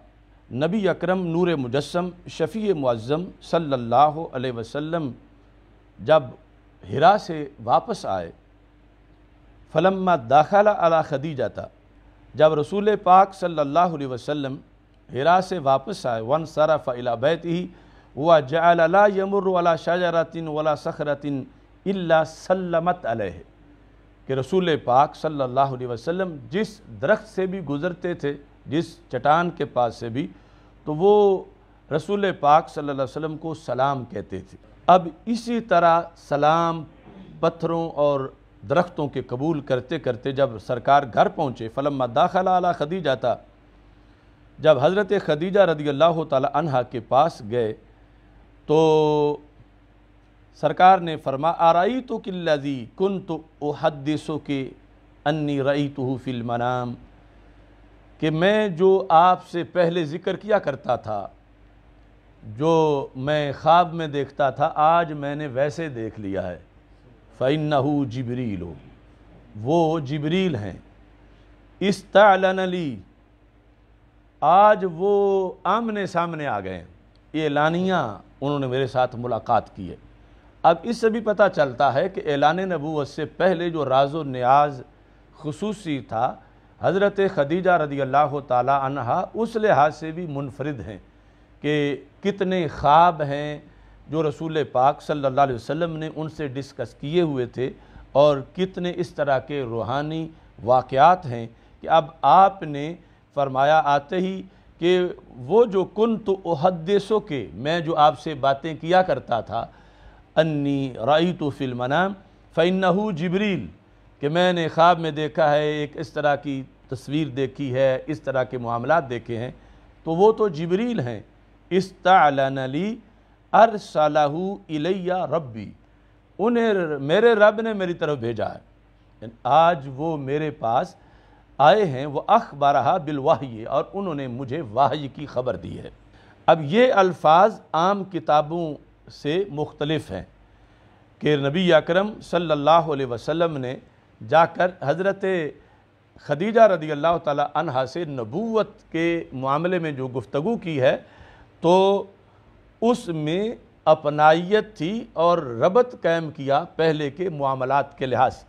نبی اکرم نور مجسم شفیع معظم صلی اللہ علیہ وسلم جب حرا سے واپس آئے، فلما داخل علی خدیجہ تھا، جب رسول پاک صلی اللہ علیہ وسلم حرا سے واپس آئے، وانصرف الی بیتہ وجعل لا یمر علی شجرۃ ولا صخرۃ الا سلمت علیہ، کہ رسول پاک صلی اللہ علیہ وسلم جس درخت سے بھی گزرتے تھے، جس چٹان کے پاس سے بھی، تو وہ رسول پاک صلی اللہ علیہ وسلم کو سلام کہتے تھے۔ اب اسی طرح سلام پتھروں اور درختوں کے قبول کرتے کرتے جب سرکار گھر پہنچے، فلما داخل علی خدیجہ تھا، جب حضرت خدیجہ رضی اللہ تعالی عنہا کے پاس گئے تو سرکار نے ارأیتک الذی کنت احدثک انی رأیتہ فی المنام، کہ میں جو آپ سے پہلے ذکر کیا کرتا تھا، جو میں خواب میں دیکھتا تھا، آج میں نے ویسے دیکھ لیا ہے۔ فإنہ جبریل، وہ جبریل ہیں، استعلن لی، آج وہ آمنے سامنے آ گئے ہیں، اعلانیہ انہوں نے میرے ساتھ ملاقات کی ہے۔ اب اس سے بھی پتہ چلتا ہے کہ اعلان نبوت سے پہلے جو راز و نیاز خصوصی تھا، حضرت خدیجہ رضی اللہ تعالی عنہا اس لحاظ سے بھی منفرد ہیں کہ کتنے خواب ہیں جو رسول پاک صلی اللہ علیہ وسلم نے ان سے ڈسکس کیے ہوئے تھے، اور کتنے اس طرح کے روحانی واقعات ہیں کہ اب آپ نے فرمایا آتے ہی کہ وہ جو کنت احدث کے، میں جو آپ سے باتیں کیا کرتا تھا، انی رأیت فی المنام فإنہ جبریل، کہ میں نے خواب میں دیکھا ہے، ایک اس طرح کی تصویر دیکھی ہے، اس طرح کے معاملات دیکھے ہیں، تو وہ تو جبریل ہیں۔ استعلن لی ارسلہ الی ربی، انہیں میرے رب نے میری طرف بھیجا ہے، یعنی آج وہ میرے پاس آئے ہیں، وہ اخبرہا بالوحی، اور انہوں نے مجھے وحی کی خبر دی ہے۔ اب یہ الفاظ عام کتابوں سے مختلف ہیں کہ نبی اکرم صلی اللہ علیہ وسلم نے جا کر حضرت خدیجہ رضی اللہ تعالی عنہا سے نبوت کے معاملے میں جو گفتگو کی ہے، تو اس میں اپنائیت تھی اور ربط قائم کیا پہلے کے معاملات کے لحاظ سے۔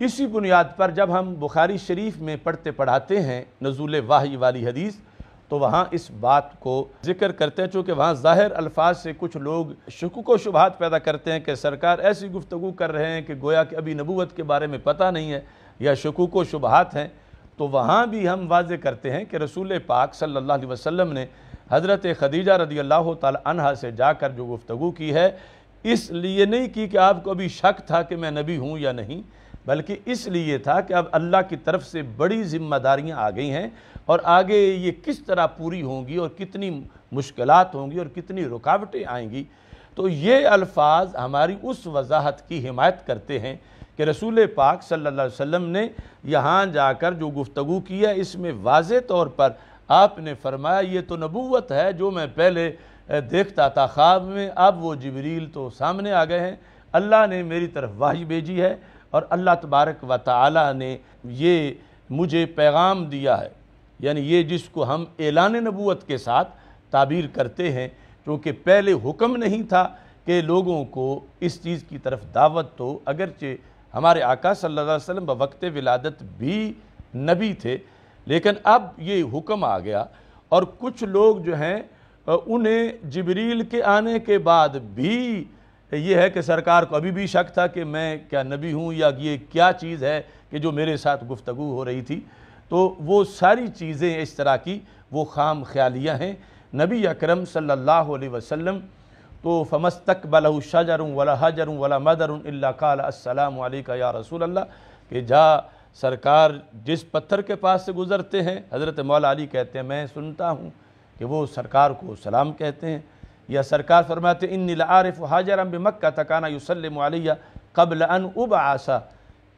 اسی بنیاد پر جب ہم بخاری شریف میں پڑھتے پڑھاتے ہیں نزول وحی والی حدیث، تو وہاں اس بات کو ذکر کرتے ہیں، چونکہ وہاں ظاہر الفاظ سے کچھ لوگ شکوک و شبہات پیدا کرتے ہیں کہ سرکار ایسی گفتگو کر رہے ہیں کہ گویا کہ ابھی نبوت کے بارے میں پتہ نہیں ہے یا شکوک و شبہات ہیں، تو وہاں بھی ہم واضح کرتے ہیں کہ رسول پاک صلی اللہ علیہ وسلم نے حضرت خدیجہ رضی اللہ تعالی عنہا سے جا کر جو گفتگو کی ہے، اس لیے نہیں کی کہ آپ کو ابھی شک تھا کہ میں نبی ہوں یا نہیں، بلکہ اس لیے تھا کہ اب اللہ کی طرف سے بڑی ذمہ داریاں آ گئی ہیں، اور آگے یہ کس طرح پوری ہوں گی اور کتنی مشکلات ہوں گی اور کتنی رکاوٹیں آئیں گی۔ تو یہ الفاظ ہماری اس وضاحت کی حمایت کرتے ہیں کہ رسول پاک صلی اللہ علیہ وسلم نے یہاں جا کر جو گفتگو کی ہے، اس میں واضح طور پر آپ نے فرمایا یہ تو نبوت ہے جو میں پہلے دیکھتا تھا خواب میں، اب وہ جبریل تو سامنے آ گئے ہیں، اللہ نے میری طرف وحی بھیجی ہے، اور اللہ تبارک و تعالی نے یہ مجھے پیغام دیا ہے، یعنی یہ جس کو ہم اعلان نبوت کے ساتھ تعبیر کرتے ہیں، کیونکہ پہلے حکم نہیں تھا کہ لوگوں کو اس چیز کی طرف دعوت تو، اگرچہ ہمارے آقا صلی اللہ علیہ وسلم بوقت ولادت بھی نبی تھے، لیکن اب یہ حکم آ گیا، اور کچھ لوگ جو ہیں انہیں جبریل کے آنے کے بعد بھی یہ ہے کہ سرکار کو ابھی بھی شک تھا کہ میں کیا نبی ہوں یا یہ کیا چیز ہے کہ جو میرے ساتھ گفتگو ہو رہی تھی، تو وہ ساری چیزیں اس طرح کی وہ خام خیالیہ ہیں۔ نبی اکرم صلی اللہ علیہ وسلم تو فَمَسْتَقْبَلَهُ شَجَرٌ وَلَا حَجَرٌ وَلَا مَدَرٌ إِلَّا قَالَ السَّلَامُ عَلَيْكَ یا رسول اللہ، کہ جا سرکار جس پتھر کے پاس سے گزرتے ہیں، حضرت مولا علی کہتے ہیں میں سنتا ہوں کہ وہ سرکار کو سلام کہتے ہیں، یا سرکار فرماتے ہیں انی لعارف حاجرا بمکہ کان یسلم علی قبل ان ابعث،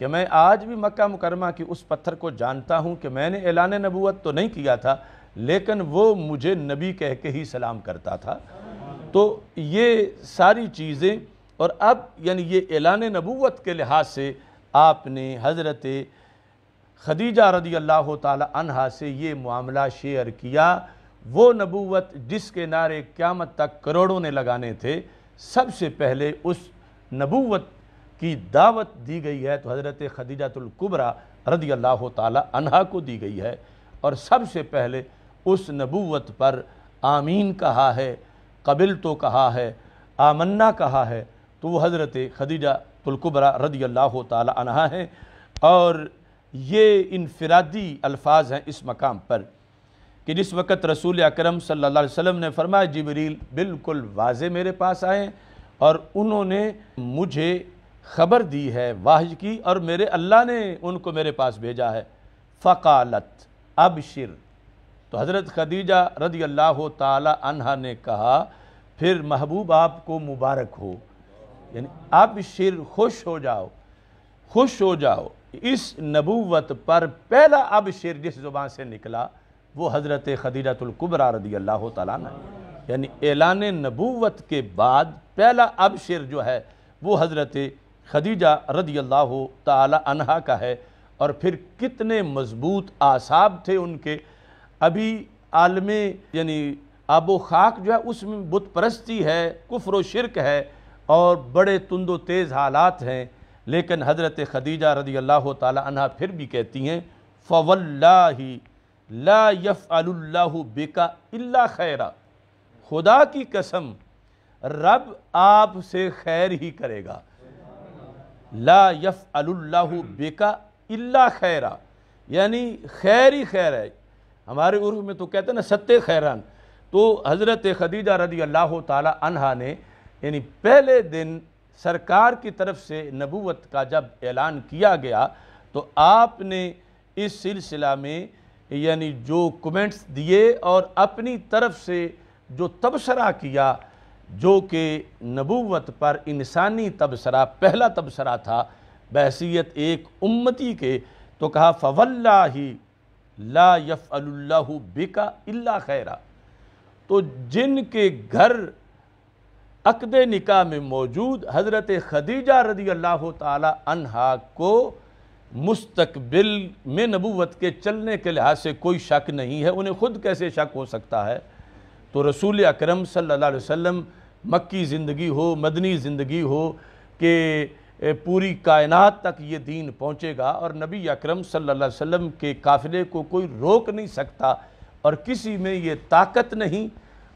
کہ میں آج بھی مکہ مکرمہ کی اس پتھر کو جانتا ہوں کہ میں نے اعلان نبوت تو نہیں کیا تھا، لیکن وہ مجھے نبی کہہ کے ہی سلام کرتا تھا۔ تو یہ ساری چیزیں، اور اب یعنی یہ اعلان نبوت کے لحاظ سے آپ نے حضرت خدیجہ رضی اللہ تعالی عنہا سے یہ معاملہ شیئر کیا، وہ نبوت جس کے نعرے قیامت تک کروڑوں نے لگانے تھے، سب سے پہلے اس نبوت کی دعوت دی گئی ہے تو حضرت خدیجۃ الکبریٰ رضی اللہ تعالی عنہا کو دی گئی ہے، اور سب سے پہلے اس نبوت پر آمین کہا ہے، قبلتو کہا ہے، آمنا کہا ہے، تو وہ حضرت خدیجۃ الکبریٰ رضی اللہ تعالی عنہا ہیں۔ اور یہ انفرادی الفاظ ہیں اس مقام پر کہ جس وقت رسول اکرم صلی اللہ علیہ وسلم نے فرمایا جبریل بالکل واضح میرے پاس آئے اور انہوں نے مجھے خبر دی ہے وحی کی، اور میرے اللہ نے ان کو میرے پاس بھیجا ہے، فقالت ابشر، تو حضرت خدیجہ رضی اللہ تعالی عنہا نے کہا پھر محبوب آپ کو مبارک ہو، یعنی ابشر، خوش ہو جاؤ، خوش ہو جاؤ۔ اس نبوت پر پہلا ابشر جس زبان سے نکلا وہ حضرت خدیجۃ الکبریٰ رضی اللہ تعالیٰ عنہ، یعنی اعلان نبوت کے بعد پہلا ابشر جو ہے وہ حضرت خدیجہ رضی اللہ تعالی عنہا کا ہے۔ اور پھر کتنے مضبوط اعصاب تھے ان کے، ابھی عالم یعنی آب و خاک جو ہے اس میں بت پرستی ہے، کفر و شرک ہے، اور بڑے تند و تیز حالات ہیں، لیکن حضرت خدیجہ رضی اللہ تعالی عنہا پھر بھی کہتی ہیں فواللہ لا یفعل اللہ بک الا خیرا، خدا کی قسم رب آپ سے خیر ہی کرے گا۔ لا یفعل اللہ بک الا خیرا، یعنی خیر ہی خیر ہے۔ ہمارے عرف میں تو کہتے ہیں نا ستے خیران۔ تو حضرت خدیجہ رضی اللہ تعالی عنہا نے یعنی پہلے دن سرکار کی طرف سے نبوت کا جب اعلان کیا گیا تو آپ نے اس سلسلہ میں یعنی جو کمنٹس دیے اور اپنی طرف سے جو تبصرہ کیا، جو کہ نبوت پر انسانی تبصرہ پہلا تبصرہ تھا بحیثیت ایک امتی کے، تو کہا فواللہ لا یفعل اللہ بک الا خیرا۔ تو جن کے گھر عقد نکاح میں موجود حضرت خدیجہ رضی اللہ تعالی عنہا کو مستقبل میں نبوت کے چلنے کے لحاظ سے کوئی شک نہیں ہے، انہیں خود کیسے شک ہو سکتا ہے؟ تو رسول اکرم صلی اللہ علیہ وسلم مکی زندگی ہو، مدنی زندگی ہو کہ پوری کائنات تک یہ دین پہنچے گا، اور نبی اکرم صلی اللہ علیہ وسلم کے قافلے کو کوئی روک نہیں سکتا، اور کسی میں یہ طاقت نہیں،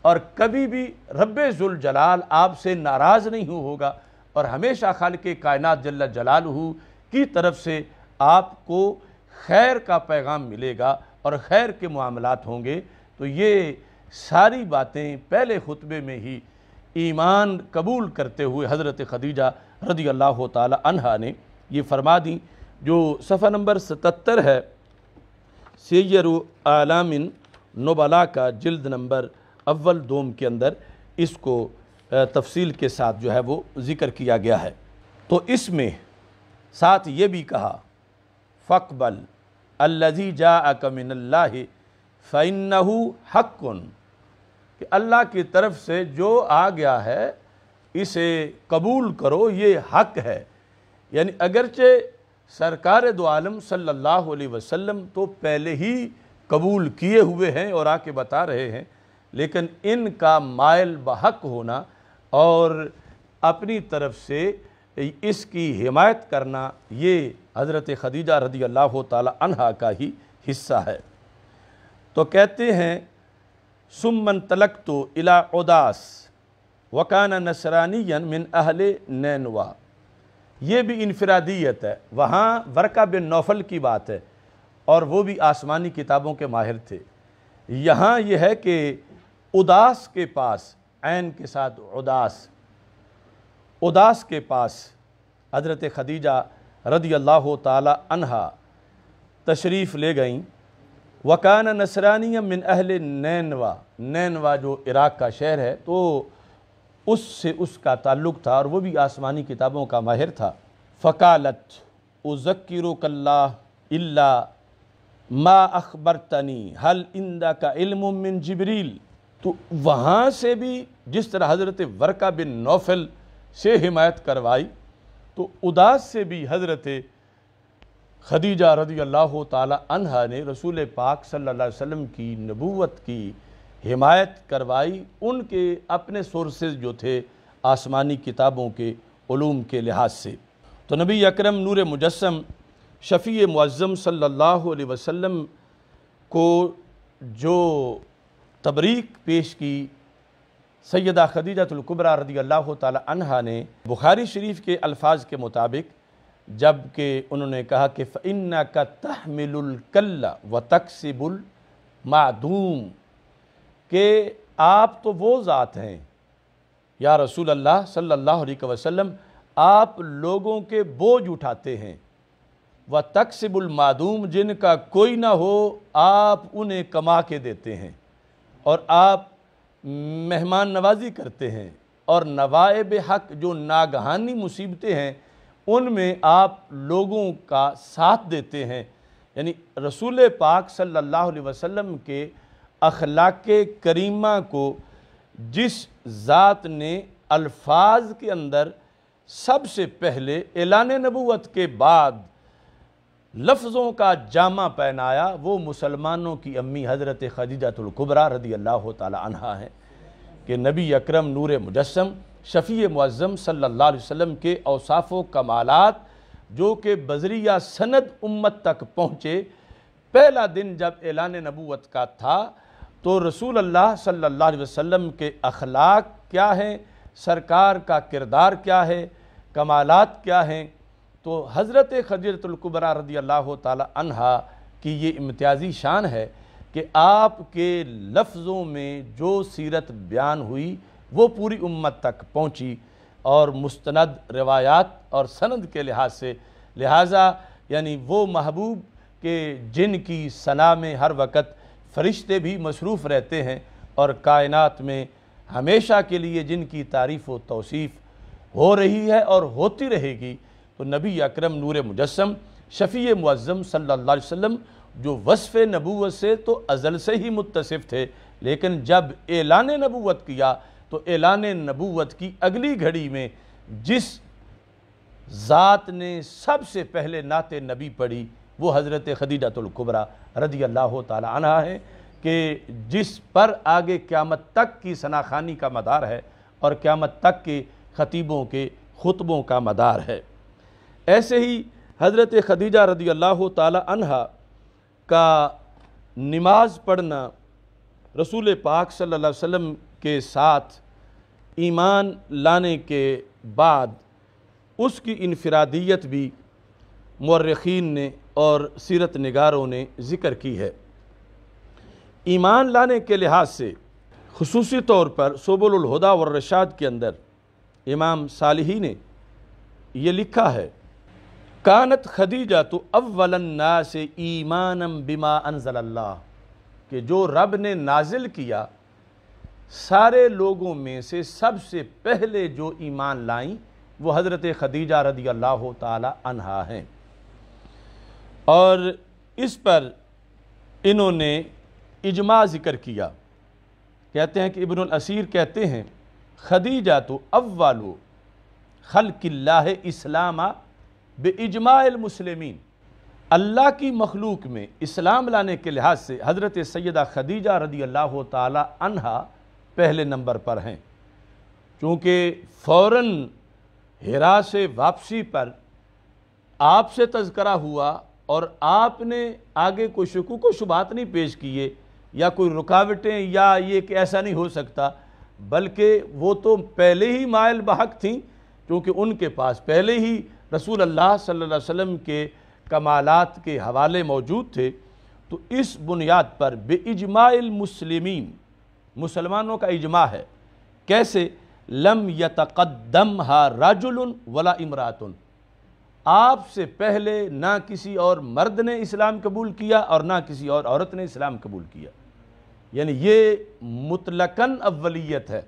اور کبھی بھی رب ذوالجلال آپ سے ناراض نہیں ہوگا، اور ہمیشہ خالق کائنات جل جلالہ کی طرف سے آپ کو خیر کا پیغام ملے گا اور خیر کے معاملات ہوں گے۔ تو یہ ساری باتیں پہلے خطبے میں ہی ایمان قبول کرتے ہوئے حضرت خدیجہ رضی اللہ تعالی عنہا نے یہ فرما دیں، جو صفحہ نمبر 77 ہے سیر اعلام نبلاء کا جلد نمبر اول دوم کے اندر اس کو تفصیل کے ساتھ جو ہے وہ ذکر کیا گیا ہے۔ تو اس میں ساتھ یہ بھی کہا فَقْبَلْ الَّذِي جَاءَكَ مِنَ اللَّهِ فَإِنَّهُ حَقٌّ، کہ اللہ کی طرف سے جو آ گیا ہے اسے قبول کرو، یہ حق ہے۔ یعنی اگرچہ سرکار دو عالم صلی اللہ علیہ وسلم تو پہلے ہی قبول کیے ہوئے ہیں اور آ کے بتا رہے ہیں، لیکن ان کا مائل بحق ہونا اور اپنی طرف سے اس کی حمایت کرنا یہ حضرت خدیجہ رضی اللہ تعالی عنہا کا ہی حصہ ہے۔ تو کہتے ہیں ثم انطلقت الی عداس وکان نصرانیا من اہل نینوا، یہ بھی انفرادیت ہے، وہاں ورقہ بن نوفل کی بات ہے اور وہ بھی آسمانی کتابوں کے ماہر تھے۔ یہاں یہ ہے کہ اداس کے پاس، عین کے ساتھ اداس کے پاس حضرت خدیجہ رضی اللہ تعالی عنہا تشریف لے گئیں۔ وَكَانَ نَصْرَانِيًّا مِنْ أَهْلِ نینوا، نینوا جو عراق کا شہر ہے تو اس سے اس کا تعلق تھا اور وہ بھی آسمانی کتابوں کا ماہر تھا۔ فَقَالَتْ أُذَكِّرُكَ اللَّهِ إِلَّا مَا أَخْبَرْتَنِي هَلْ عِنْدَكَ عِلْمٌ مِّن جِبْرِيل، تو وہاں سے بھی جس طرح حضرت ورقہ بن نوفل سے حمایت کروائی، تو اداس سے بھی حضرت خدیجہ رضی اللہ تعالی عنہا نے رسول پاک صلی اللہ علیہ وسلم کی نبوت کی حمایت کروائی، ان کے اپنے سورسز جو تھے آسمانی کتابوں کے علوم کے لحاظ سے۔ تو نبی اکرم نور مجسم شفیع معظم صلی اللہ علیہ وسلم کو جو تبریک پیش کی سیدہ خدیجہ الکبریٰ رضی اللہ تعالی عنہا نے، بخاری شریف کے الفاظ کے مطابق جب کہ انہوں نے کہا کہ فَإِنَّكَ تَحْمِلُ الْكَلَّ وَتَكْسِبُ الْمَعْدُومِ، کہ آپ تو وہ ذات ہیں یا رسول اللہ صلی اللہ علیہ وسلم، آپ لوگوں کے بوجھ اٹھاتے ہیں، وَتَكْسِبُ الْمَعْدُومِ، جن کا کوئی نہ ہو آپ انہیں کما کے دیتے ہیں، اور آپ مہمان نوازی کرتے ہیں، اور نوائب حق جو ناگہانی مصیبتیں ہیں ان میں آپ لوگوں کا ساتھ دیتے ہیں۔ یعنی رسول پاک صلی اللہ علیہ وسلم کے اخلاق کریمہ کو جس ذات نے الفاظ کے اندر سب سے پہلے اعلان نبوت کے بعد لفظوں کا جامہ پہنایا، وہ مسلمانوں کی امی حضرت خدیجہ الکبریٰ رضی اللہ تعالی عنہا ہیں، کہ نبی اکرم نور مجسم شفیع معظم صلی اللہ علیہ وسلم کے اوصاف و کمالات جو کہ بذریعہ سند امت تک پہنچے، پہلا دن جب اعلان نبوت کا تھا تو رسول اللہ صلی اللہ علیہ وسلم کے اخلاق کیا ہیں، سرکار کا کردار کیا ہے، کمالات کیا ہیں، تو حضرت خدیجہ الکبریٰ رضی اللہ تعالی عنہا کی یہ امتیازی شان ہے کہ آپ کے لفظوں میں جو سیرت بیان ہوئی وہ پوری امت تک پہنچی، اور مستند روایات اور سند کے لحاظ سے، لہٰذا یعنی وہ محبوب کہ جن کی ثنا میں ہر وقت فرشتے بھی مصروف رہتے ہیں، اور کائنات میں ہمیشہ کے لیے جن کی تعریف و توصیف ہو رہی ہے اور ہوتی رہے گی، تو نبی اکرم نور مجسم شفیع معظم صلی اللہ علیہ وسلم جو وصف نبوت سے تو ازل سے ہی متصف تھے، لیکن جب اعلان نبوت کیا تو اعلان نبوت کی اگلی گھڑی میں جس ذات نے سب سے پہلے نعت نبی پڑھی وہ حضرت خدیجہ الکبریٰ رضی اللہ تعالی عنہا ہے، کہ جس پر آگے قیامت تک کی ثناخوانی کا مدار ہے اور قیامت تک کے خطیبوں کے خطبوں کا مدار ہے۔ ایسے ہی حضرت خدیجہ رضی اللہ تعالی عنہا کا نماز پڑھنا رسول پاک صلی اللہ علیہ وسلم کے ساتھ ایمان لانے کے بعد اس کی انفرادیت بھی مورخین نے اور سیرت نگاروں نے ذکر کی ہے۔ ایمان لانے کے لحاظ سے خصوصی طور پر سبل الہدیٰ والرشاد کے اندر امام صالحی نے یہ لکھا ہے، کانت خدیجہ تو اول الناس ایمانا بما انزل اللہ، کہ جو رب نے نازل کیا سارے لوگوں میں سے سب سے پہلے جو ایمان لائیں وہ حضرت خدیجہ رضی اللہ تعالی عنہا ہیں۔ اور اس پر انہوں نے اجماع ذکر کیا، کہتے ہیں کہ ابن الاسیر کہتے ہیں خدیجہ تو اول خلق اللہ اسلام باجماع المسلمین، اللہ کی مخلوق میں اسلام لانے کے لحاظ سے حضرت سیدہ خدیجہ رضی اللہ تعالی عنہا پہلے نمبر پر ہیں، چونکہ فوراً حرا سے واپسی پر آپ سے تذکرہ ہوا اور آپ نے آگے کوئی شکوک و شبہات نہیں پیش کیے یا کوئی رکاوٹیں یا یہ کہ ایسا نہیں ہو سکتا، بلکہ وہ تو پہلے ہی مائل بحق تھیں، کیونکہ ان کے پاس پہلے ہی رسول اللہ صلی اللہ علیہ وسلم کے کمالات کے حوالے موجود تھے۔ تو اس بنیاد پر باجماع المسلمین، مسلمانوں کا اجماع ہے، کیسے؟ لم یتقدمہا رجل ولا امرأۃ، آپ سے پہلے نہ کسی اور مرد نے اسلام قبول کیا اور نہ کسی اور عورت نے اسلام قبول کیا، یعنی یہ مطلقاً اولیت ہے۔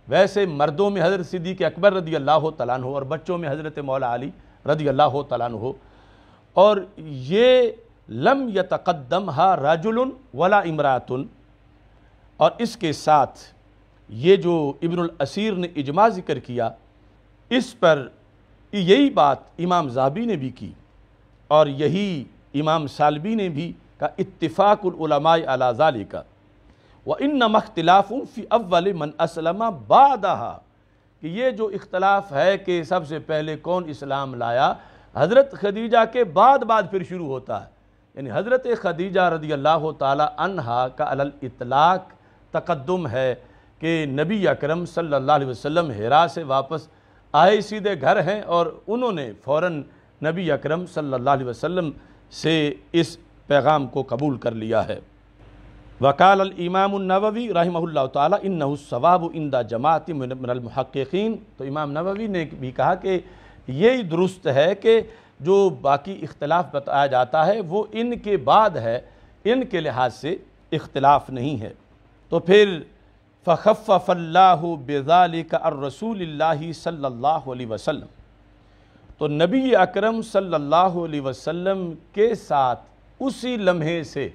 ویسے مردوں میں حضرت صدیق اکبر رضی اللہ تعالیٰ عنہ اور بچوں میں حضرت مولا علی رضی اللہ تعالیٰ عنہ، اور یہ لم یتقدمہا رجل ولا امرأۃ، اور اس کے ساتھ یہ جو ابن الاسیر نے اجماع ذکر کیا، اس پر یہی بات امام ذہبی نے بھی کی اور یہی امام سالبی نے بھی کہا، اتفاق العلماء علی ذالک وَإِنَّمَا اخْتِلَافٌ فِي أَوَّلِ مَنْ أَسْلَمَ بَعْدَهَا، کہ یہ جو اختلاف ہے کہ سب سے پہلے کون اسلام لایا، حضرت خدیجہ کے بعد پھر شروع ہوتا ہے، یعنی حضرت خدیجہ رضی اللہ تعالی عنہا کا علی الاطلاق تقدم ہے کہ نبی اکرم صلی اللہ علیہ وسلم حرا سے واپس آئے سیدھے گھر ہیں اور انہوں نے فوراً نبی اکرم صلی اللہ علیہ وسلم سے اس پیغام کو قبول کر لیا ہے۔ وقال الامام النووی رحمہ اللہ تعالی انہ الصواب عند جماعت من المحققین، تو امام نووی نے بھی کہا کہ یہی درست ہے کہ جو باقی اختلاف بتایا جاتا ہے وہ ان کے بعد ہے، ان کے لحاظ سے اختلاف نہیں ہے۔ تو پھر فخفف اللہ بذالک الرسول اللہ صلی اللہ علیہ وسلم، تو نبی اکرم صلی اللہ علیہ وسلم کے ساتھ اسی لمحے سے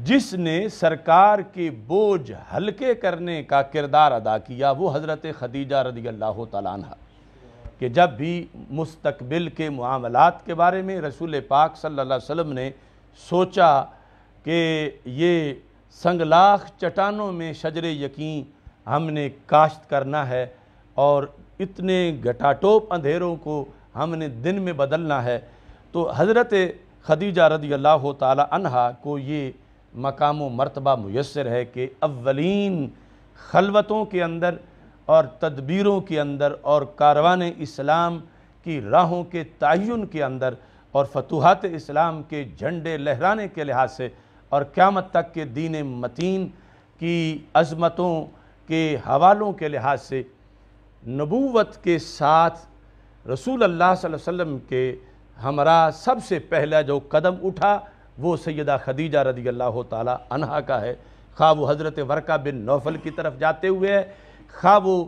جس نے سرکار کے بوجھ ہلکے کرنے کا کردار ادا کیا وہ حضرت خدیجہ رضی اللہ تعالیٰ عنہ، کہ جب بھی مستقبل کے معاملات کے بارے میں رسول پاک صلی اللہ علیہ وسلم نے سوچا کہ یہ سنگلاخ چٹانوں میں شجر یقین ہم نے کاشت کرنا ہے اور اتنے گھٹاٹوپ اندھیروں کو ہم نے دن میں بدلنا ہے، تو حضرت خدیجہ رضی اللہ تعالی عنہا کو یہ مقام و مرتبہ میسر ہے کہ اولین خلوتوں کے اندر اور تدبیروں کے اندر اور کاروان اسلام کی راہوں کے تعین کے اندر اور فتوحات اسلام کے جھنڈے لہرانے کے لحاظ سے اور قیامت تک کے دین متین کی عظمتوں کے حوالوں کے لحاظ سے نبوت کے ساتھ رسول اللہ صلی اللہ علیہ وسلم کے ہمراہ سب سے پہلا جو قدم اٹھا وہ سیدہ خدیجہ رضی اللہ تعالی عنہا کا ہے، خواہ وہ حضرت ورقہ بن نوفل کی طرف جاتے ہوئے ہے، خواہ وہ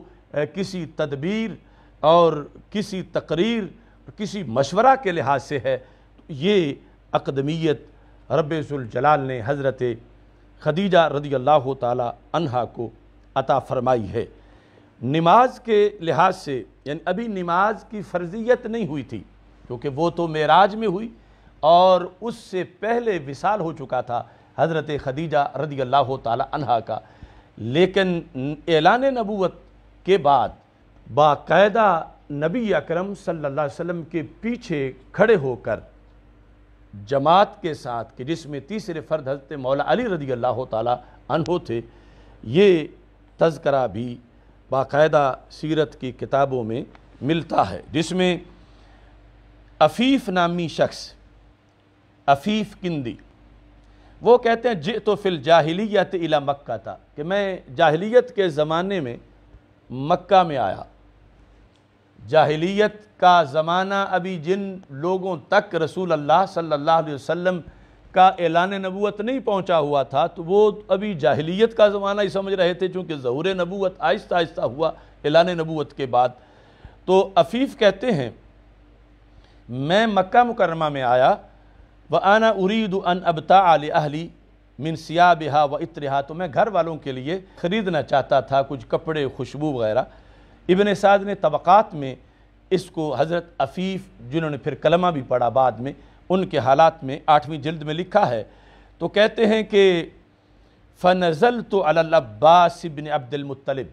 کسی تدبیر اور کسی تقریر کسی مشورہ کے لحاظ سے ہے، یہ اقدمیت رب ذوالجلال نے حضرت خدیجہ رضی اللہ تعالی عنہا کو عطا فرمائی ہے۔ نماز کے لحاظ سے یعنی ابھی نماز کی فرضیت نہیں ہوئی تھی کیونکہ وہ تو معراج میں ہوئی اور اس سے پہلے وصال ہو چکا تھا حضرت خدیجہ رضی اللہ تعالی عنہا کا، لیکن اعلان نبوت کے بعد باقاعدہ نبی اکرم صلی اللہ علیہ وسلم کے پیچھے کھڑے ہو کر جماعت کے ساتھ کہ جس میں تیسرے فرد حضرت مولا علی رضی اللہ تعالی عنہ تھے، یہ تذکرہ بھی باقاعدہ سیرت کی کتابوں میں ملتا ہے، جس میں عفیف نامی شخص عفیف کندی وہ کہتے ہیں جئت فی الجاہلیت الی مکہ تھا کہ میں جاہلیت کے زمانے میں مکہ میں آیا۔ جاہلیت کا زمانہ ابھی جن لوگوں تک رسول اللہ صلی اللہ علیہ وسلم کا اعلان نبوت نہیں پہنچا ہوا تھا تو وہ ابھی جاہلیت کا زمانہ ہی سمجھ رہے تھے، چونکہ ظہور نبوت آہستہ آہستہ ہوا اعلان نبوت کے بعد۔ تو عفیف کہتے ہیں میں مکہ مکرمہ میں آیا وَأَنَا أُرِيدُ أَنْ أَبْتَعَ لِأَهْلِ مِنْ سِيَابِهَا وَإِطْرِهَا تو میں گھر والوں کے لیے خریدنا چاہتا تھا کچھ کپڑے خوشبو وغیرہ۔ ابن سعد نے طبقات میں اس کو حضرت عفیف جنہوں نے پھر کلمہ بھی پڑھا بعد میں ان کے حالات میں 8ویں جلد میں لکھا ہے، تو کہتے ہیں کہ فَنَزَلْتُ عَلَى الْعَبَّاسِ بن عبد المطلب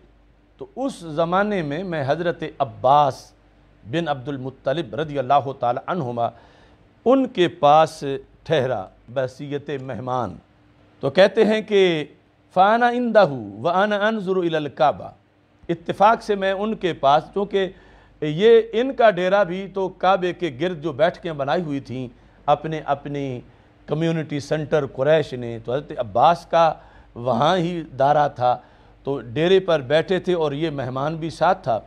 تو اس زمانے میں میں حضرت عباس بن عبد المطلب رضی اللہ تعالی عنہما ان کے پاس ٹھہرا بحیثیت مہمان۔ تو کہتے ہیں کہ فَأَنَا عِنْدَهُ وَأَنَا أَنْظُرُ إِلَى الْكَعْبَةِ اتفاق سے میں ان کے پاس، چونکہ یہ ان کا ڈیرہ بھی تو کعبے کے گرد جو بیٹھکیں بنائی ہوئی تھیں اپنی کمیونٹی سنٹر قریش نے، تو حضرت عباس کا وہاں ہی دارہ تھا تو ڈیرے پر بیٹھے تھے اور یہ مہمان بھی ساتھ تھا۔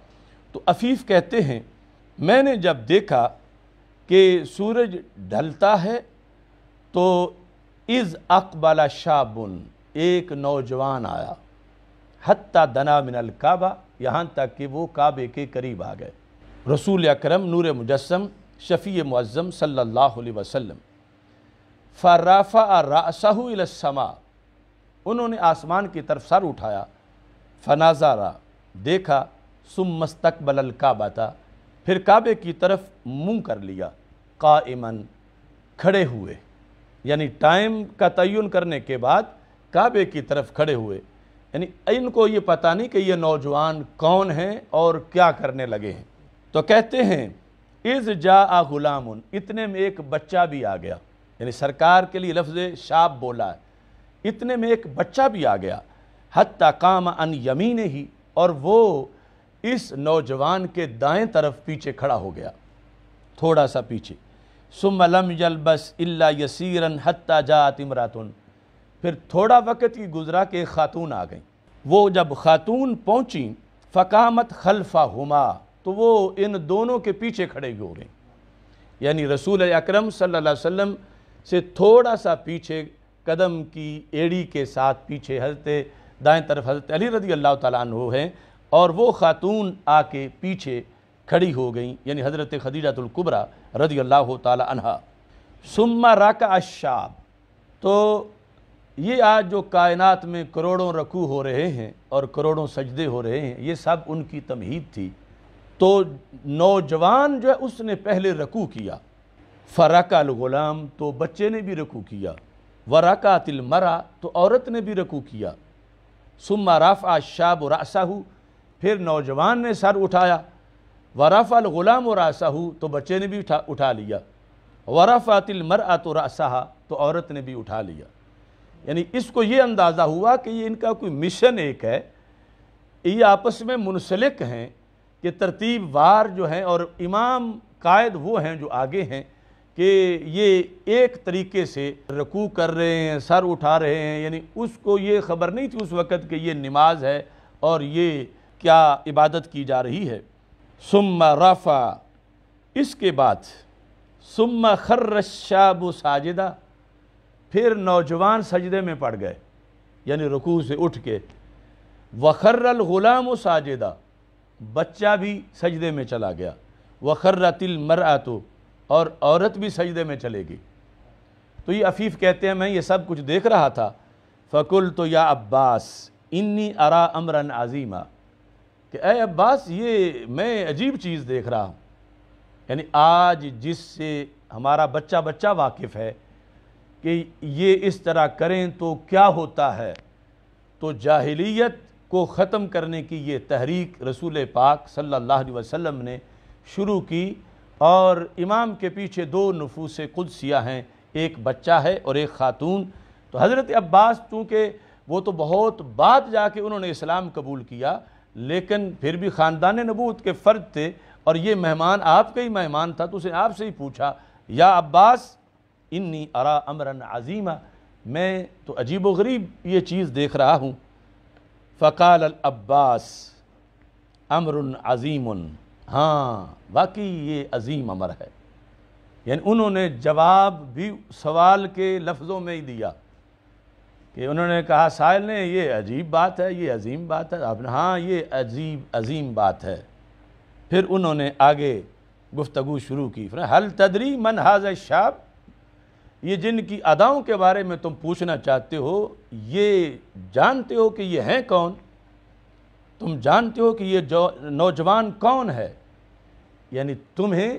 تو عفیف کہتے ہیں میں نے جب دیکھا کہ سورج ڈھلتا ہے تو اذ اقبل شابن ایک نوجوان آیا حتی دنا من الکعبہ یہاں تک کہ وہ کعبے کے قریب آ گئے۔ رسول اکرم نور مجسم شفیع معظم صلی اللہ علیہ وسلم فرفع رأسہ الی السماء انہوں نے آسمان کی طرف سر اٹھایا، فناظر دیکھا، ثم استقبل الکعبہ پھر کعبے کی طرف منہ کر لیا، قائماً کھڑے ہوئے، یعنی ٹائم کا تعین کرنے کے بعد کعبے کی طرف کھڑے ہوئے، یعنی ان کو یہ پتہ نہیں کہ یہ نوجوان کون ہیں اور کیا کرنے لگے ہیں۔ تو کہتے ہیں اذ جاء غلام اتنے میں ایک بچہ بھی آ گیا، یعنی سرکار کے لیے لفظ شاب بولا ہے، اتنے میں ایک بچہ بھی آ گیا، حتی قام عن یمینہ اور وہ اس نوجوان کے دائیں طرف پیچھے کھڑا ہو گیا، تھوڑا سا پیچھے۔ ثم لم یلبس الا یسیرا حتی جاءت امرأۃ پھر تھوڑا وقت ہی گزرا کہ ایک خاتون آ گئیں، وہ جب خاتون پہنچیں فقامت خلفہما تو وہ ان دونوں کے پیچھے کھڑے ہو گئیں، یعنی رسول اکرم صلی اللہ علیہ وسلم سے تھوڑا سا پیچھے قدم کی ایڑی کے ساتھ پیچھے حضرت دائیں طرف حضرت علی رضی اللہ تعالیٰ عنہ ہیں اور وہ خاتون آ کے پیچھے کھڑی ہو گئیں، یعنی حضرت خدیجہ الکبریٰ رضی اللہ تعالیٰ عنہا۔ ثم رکع الشاب تو یہ آج جو کائنات میں کروڑوں رکوع ہو رہے ہیں اور کروڑوں سجدے ہو رہے ہیں یہ سب ان کی تمہید تھی، تو نوجوان جو ہے اس نے پہلے رکوع کیا، فرکع الغلام تو بچے نے بھی رکوع کیا، ورکعت المرأة تو عورت نے بھی رکوع کیا، ثم رفع الشاب رأسہ پھر نوجوان نے سر اٹھایا، ورفع الغلام رأسہ تو بچے نے بھی اٹھا لیا، ورفعت المرأۃ رأسہا، تو عورت نے بھی اٹھا لیا۔ یعنی اس کو یہ اندازہ ہوا کہ یہ ان کا کوئی مشن ایک ہے، یہ آپس میں منسلک ہیں کہ ترتیب وار جو ہیں، اور امام قائد وہ ہیں جو آگے ہیں کہ یہ ایک طریقے سے رکوع کر رہے ہیں، سر اٹھا رہے ہیں، یعنی اس کو یہ خبر نہیں تھی اس وقت کہ یہ نماز ہے اور یہ کیا عبادت کی جا رہی ہے۔ ثم رفع، اس کے بعد ثم خر الشاب ساجدہ، پھر نوجوان سجدے میں پڑ گئے، یعنی رکوع سے اٹھ کے۔ وخر الغلام ساجدہ، بچہ بھی سجدے میں چلا گیا۔ وخرت المرأۃ، اور عورت بھی سجدے میں چلے گی۔ تو یہ عفیف کہتے ہیں میں یہ سب کچھ دیکھ رہا تھا، فقلت یا عباس انی ارا امرا عظیما، کہ اے عباس یہ میں عجیب چیز دیکھ رہا ہوں، یعنی آج جس سے ہمارا بچہ واقف ہے کہ یہ اس طرح کریں تو کیا ہوتا ہے، تو جاہلیت کو ختم کرنے کی یہ تحریک رسول پاک صلی اللہ علیہ وسلم نے شروع کی، اور امام کے پیچھے 2 نفوس قدسیہ ہیں، ایک بچہ ہے اور ایک خاتون۔ تو حضرت عباس چونکہ وہ تو بہت بعد جا کے انہوں نے اسلام قبول کیا، لیکن پھر بھی خاندان نبوت کے فرد تھے، اور یہ مہمان آپ کا ہی مہمان تھا، تو اسے آپ سے ہی پوچھا یا عباس انی ارا امرا عظیما، میں تو عجیب و غریب یہ چیز دیکھ رہا ہوں۔ فقال العباس امر عظیم، ہاں واقعی یہ عظیم امر ہے، یعنی انہوں نے جواب بھی سوال کے لفظوں میں ہی دیا، کہ انہوں نے کہا سائل نے یہ عجیب بات ہے، یہ عظیم بات ہے، آپ نے ہاں یہ عظیم بات ہے۔ پھر انہوں نے آگے گفتگو شروع کی، هل تدری من هذا الشاب، یہ جن کی اداؤں کے بارے میں تم پوچھنا چاہتے ہو یہ جانتے ہو کہ یہ ہیں کون؟ تم جانتے ہو کہ یہ نوجوان کون ہے؟ یعنی تمہیں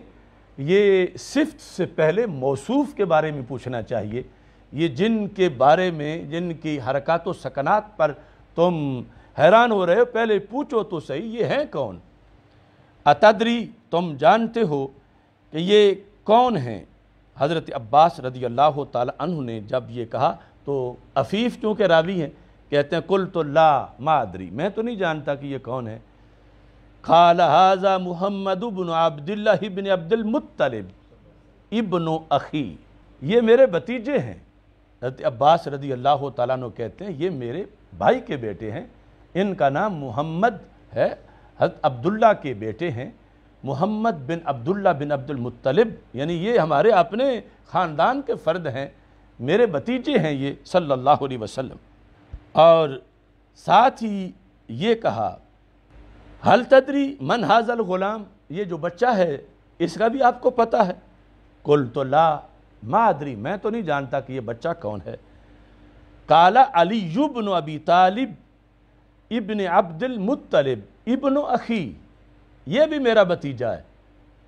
یہ صفت سے پہلے موصوف کے بارے میں پوچھنا چاہیے، یہ جن کے بارے میں، جن کی حرکات و سکنات پر تم حیران ہو رہے ہو، پہلے پوچھو تو صحیح یہ ہیں کون؟ اتدری، تم جانتے ہو کہ یہ کون ہیں؟ حضرت عباس رضی اللہ تعالی عنہ نے جب یہ کہا تو عفیف چونکہ راوی ہیں، کہتے ہیں قلت لا ما ادری، میں تو نہیں جانتا کہ یہ کون ہے۔ قال هذا محمد بن عبد اللہ بن عبد المطلب ابن اخی، یہ میرے بھتیجے ہیں۔ حضرت عباس رضی اللہ تعالیٰ عنہ کہتے ہیں یہ میرے بھائی کے بیٹے ہیں، ان کا نام محمد ہے، حضرت عبداللہ کے بیٹے ہیں، محمد بن عبداللہ بن عبد المطلب، یعنی یہ ہمارے اپنے خاندان کے فرد ہیں، میرے بھتیجے ہیں یہ صلی اللہ علیہ وسلم۔ اور ساتھ ہی یہ کہا هل تدری من هذا الغلام، یہ جو بچہ ہے اس کا بھی آپ کو پتہ ہے؟ قلت لا ما ادری، میں تو نہیں جانتا کہ یہ بچہ کون ہے۔ قال علی بن ابی طالب ابن عبد المطلب ابن اخی، یہ بھی میرا بھتیجا ہے،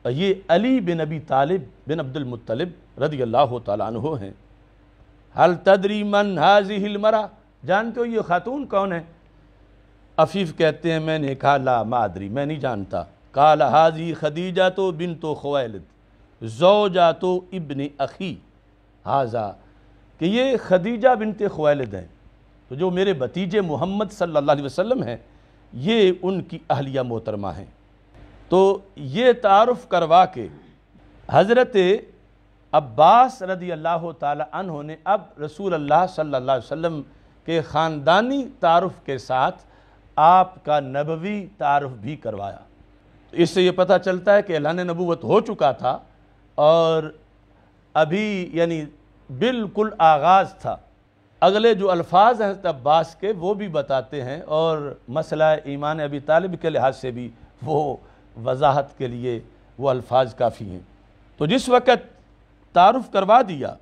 اور یہ علی بن ابی طالب بن عبد المطلب رضی اللہ تعالیٰ عنہ ہیں۔ هل تدری من هذه المرأة، جانتے ہو یہ خاتون کون ہے؟ عفیف کہتے ہیں میں نے کہا لا ما ادری، میں نہیں جانتا۔ قال هذه خدیجہ بنت خویلد زوجۃ ابن اخی هذا، کہ یہ خدیجہ بنت خویلد ہیں، تو جو میرے بھتیجے محمد صلی اللہ علیہ وسلم ہیں یہ ان کی اہلیہ محترمہ ہیں۔ تو یہ تعارف کروا کے حضرت عباس رضی اللہ تعالی عنہ نے اب رسول اللہ صلی اللہ علیہ وسلم کے خاندانی تعارف کے ساتھ آپ کا نبوی تعارف بھی کروایا۔ تو اس سے یہ پتہ چلتا ہے کہ اعلان نبوت ہو چکا تھا، اور ابھی یعنی بالکل آغاز تھا۔ اگلے جو الفاظ ہیں حضرت عباس کے وہ بھی بتاتے ہیں، اور مسئلہ ایمان ابی طالب کے لحاظ سے بھی وہ وضاحت کے لیے وہ الفاظ کافی ہیں۔ تو جس وقت تعارف کروا دیا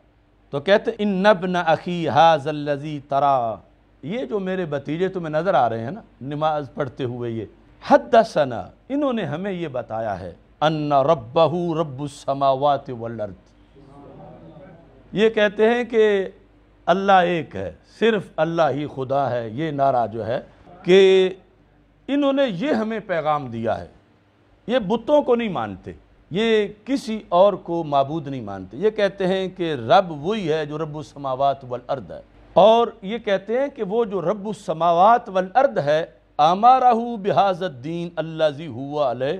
تو کہتے ہیں ان ابن اخی ھذا الذی ترا، یہ جو میرے بھتیجے تمہیں نظر آ رہے ہیں نا نماز پڑھتے ہوئے، یہ حدثنا، انہوں نے ہمیں یہ بتایا ہے ان ربہ رب السماوات والارض، یہ کہتے ہیں کہ اللہ ایک ہے، صرف اللہ ہی خدا ہے، یہ نعرہ جو ہے کہ انہوں نے یہ ہمیں پیغام دیا ہے، یہ بتوں کو نہیں مانتے، یہ کسی اور کو معبود نہیں مانتے، یہ کہتے ہیں کہ رب وہی ہے جو رب السماوات والارض ہے، اور یہ کہتے ہیں کہ وہ جو رب السماوات والارض ہے امرہ بہذا الدین الذی ہوا علیہ،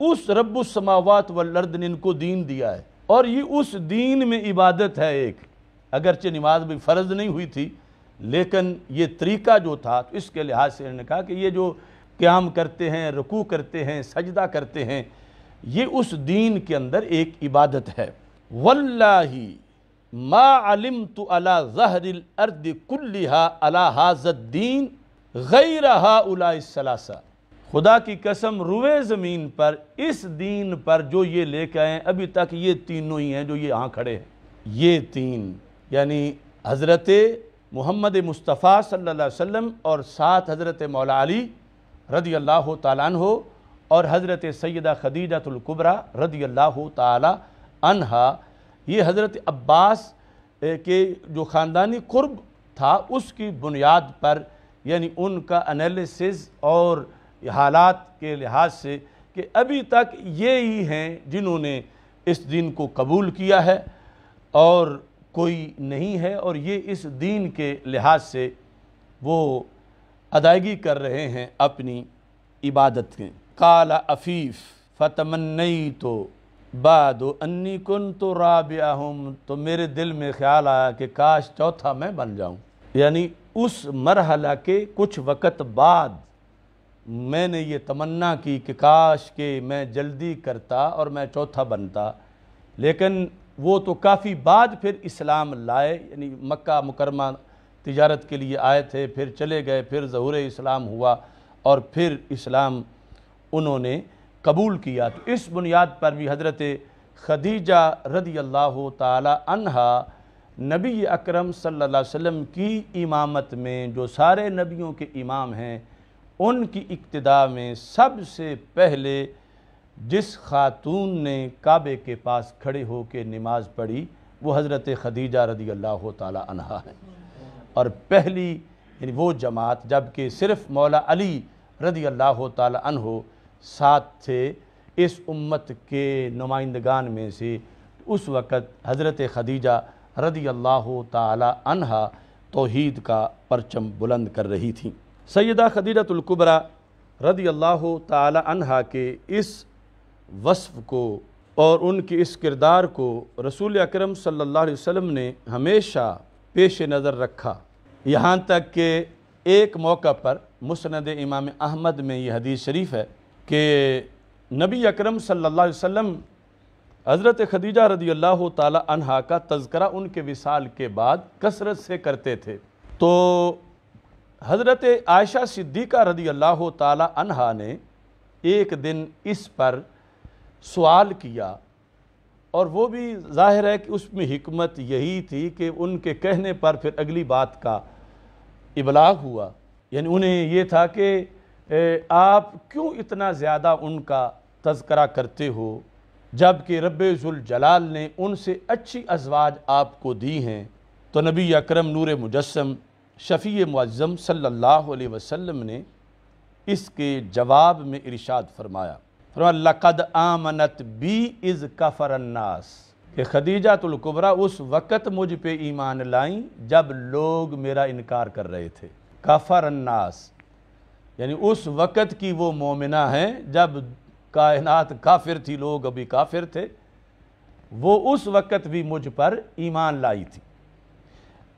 اس رب السماوات والارض نے ان کو دین دیا ہے، اور یہ اس دین میں عبادت ہے ایک، اگرچہ نماز بھی فرض نہیں ہوئی تھی لیکن یہ طریقہ جو تھا تو اس کے لحاظ سے انہوں نے کہا کہ یہ جو قیام کرتے ہیں، رکوع کرتے ہیں، سجدہ کرتے ہیں، یہ اس دین کے اندر ایک عبادت ہے۔ واللہ ما علمت علی ظہر الارض کلہا علی ھذا الدین غیر ہؤلاء الثلاثہ، خدا کی قسم روئے زمین پر اس دین پر جو یہ لے کے آئے ہیں ابھی تک یہ تینوں ہی ہیں جو یہاں کھڑے ہیں، یہ تین یعنی حضرت محمد مصطفیٰ صلی اللہ علیہ وسلم اور ساتھ حضرت مولا علی رضی اللہ تعالیٰ عنہ اور حضرت سیدہ خدیجہ الکبریٰ رضی اللہ تعالیٰ عنہا، یہ حضرت عباس کے جو خاندانی قرب تھا اس کی بنیاد پر، یعنی ان کا انالیسز اور حالات کے لحاظ سے کہ ابھی تک یہی ہیں جنہوں نے اس دین کو قبول کیا ہے اور کوئی نہیں ہے، اور یہ اس دین کے لحاظ سے وہ ادائیگی کر رہے ہیں اپنی عبادت کے۔ قال عفیف فتمنیت بعد انی کنت رابعہم، تو میرے دل میں خیال آیا کہ کاش چوتھا میں بن جاؤں، یعنی اس مرحلہ کے کچھ وقت بعد میں نے یہ تمنا کی کہ کاش کہ میں جلدی کرتا اور میں چوتھا بنتا، لیکن وہ تو کافی بعد پھر اسلام لائے، یعنی مکہ مکرمہ تجارت کے لیے آئے تھے، پھر چلے گئے، پھر ظہور اسلام ہوا اور پھر اسلام انہوں نے قبول کیا۔ تو اس بنیاد پر بھی حضرت خدیجہ رضی اللہ تعالی عنہا نبی اکرم صلی اللہ علیہ وسلم کی امامت میں جو سارے نبیوں کے امام ہیں ان کی اقتداء میں سب سے پہلے جس خاتون نے کعبے کے پاس کھڑے ہو کے نماز پڑھی وہ حضرت خدیجہ رضی اللہ تعالی عنہا ہے، اور پہلی یعنی وہ جماعت جبکہ صرف مولا علی رضی اللہ تعالی عنہ ساتھ تھے اس امت کے نمائندگان میں سے، اس وقت حضرت خدیجہ رضی اللہ تعالی عنہا توحید کا پرچم بلند کر رہی تھیں۔ سیدہ خدیجہ الکبریٰ رضی اللہ تعالی عنہا کے اس وصف کو اور ان کی اس کردار کو رسول اکرم صلی اللہ علیہ وسلم نے ہمیشہ پیش نظر رکھا، یہاں تک کہ ایک موقع پر مسند امام احمد میں یہ حدیث شریف ہے کہ نبی اکرم صلی اللہ علیہ وسلم حضرت خدیجہ رضی اللہ تعالی عنہا کا تذکرہ ان کے وصال کے بعد کثرت سے کرتے تھے، تو حضرت عائشہ صدیقہ رضی اللہ تعالی عنہا نے ایک دن اس پر سوال کیا، اور وہ بھی ظاہر ہے کہ اس میں حکمت یہی تھی کہ ان کے کہنے پر پھر اگلی بات کا ابلاغ ہوا، یعنی انہیں یہ تھا کہ آپ کیوں اتنا زیادہ ان کا تذکرہ کرتے ہو جبکہ رب ذوالجلال نے ان سے اچھی ازواج آپ کو دی ہیں۔ تو نبی اکرم نور مجسم شفیع معظم صلی اللہ علیہ وسلم نے اس کے جواب میں ارشاد فرمایا، لَقَدْ آمَنَتْ بِي اِذْ كَفَرَ النَّاسِ، کہ خدیجہ الکبریٰ اس وقت مجھ پہ ایمان لائیں جب لوگ میرا انکار کر رہے تھے۔ کفر الناس یعنی اس وقت کی وہ مومنہ ہیں جب کائنات کافر تھی، لوگ ابھی کافر تھے، وہ اس وقت بھی مجھ پر ایمان لائی تھی۔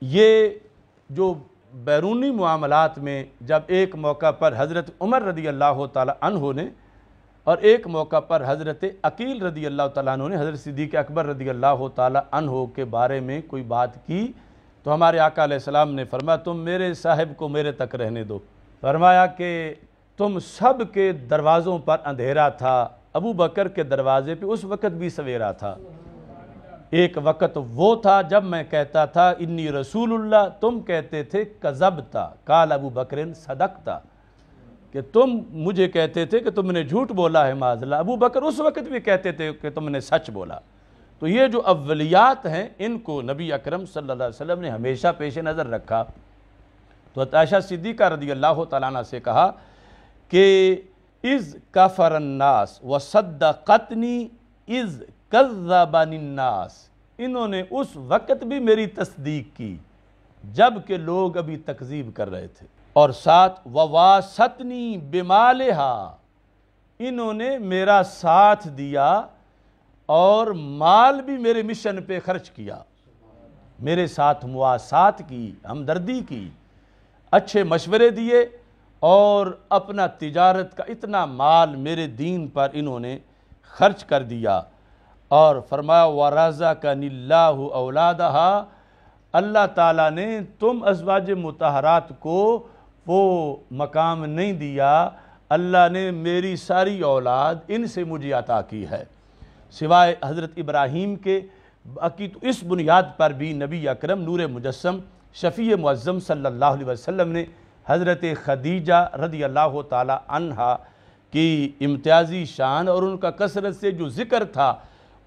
یہ جو بیرونی معاملات میں جب ایک موقع پر حضرت عمر رضی اللہ تعالی عنہ نے اور ایک موقع پر حضرت عقیل رضی اللہ تعالیٰ عنہ نے حضرت صدیق اکبر رضی اللہ تعالیٰ عنہ کے بارے میں کوئی بات کی تو ہمارے آقا علیہ السلام نے فرمایا تم میرے صاحب کو میرے تک رہنے دو، فرمایا کہ تم سب کے دروازوں پر اندھیرا تھا، ابو بکر کے دروازے پہ اس وقت بھی سویرا تھا، ایک وقت وہ تھا جب میں کہتا تھا انی رسول اللہ، تم کہتے تھے کذبتا، قال ابو بکر صدقتا، کہ تم مجھے کہتے تھے کہ تم نے جھوٹ بولا ہے معاذ اللہ، ابو بکر اس وقت بھی کہتے تھے کہ تم نے سچ بولا۔ تو یہ جو اولیات ہیں ان کو نبی اکرم صلی اللہ علیہ وسلم نے ہمیشہ پیش نظر رکھا۔ تو عائشہ صدیقہ رضی اللہ تعالیٰ عنہ سے کہا کہ اِذْ کَفَرَ النَّاسُ وَصَدَّقَتْنِی اذ کذبنی الناس، انہوں نے اس وقت بھی میری تصدیق کی جب کہ لوگ ابھی تکذیب کر رہے تھے۔ اور ساتھ وواسطنی بمالہا، انہوں نے میرا ساتھ دیا اور مال بھی میرے مشن پہ خرچ کیا، میرے ساتھ مواسات کی، ہمدردی کی، اچھے مشورے دیے اور اپنا تجارت کا اتنا مال میرے دین پر انہوں نے خرچ کر دیا۔ اور فرمایا وَرَزَقَنِ اللَّهُ أَوْلَادَهَا، اللہ تعالیٰ نے تم ازواج مطہرات کو وہ مقام نہیں دیا، اللہ نے میری ساری اولاد ان سے مجھے عطا کی ہے، سوائے حضرت ابراہیم کے۔ باقی تو اس بنیاد پر بھی نبی اکرم نور مجسم شفیع معظم صلی اللہ علیہ وسلم نے حضرت خدیجہ رضی اللہ تعالی عنہا کی امتیازی شان اور ان کا کثرت سے جو ذکر تھا،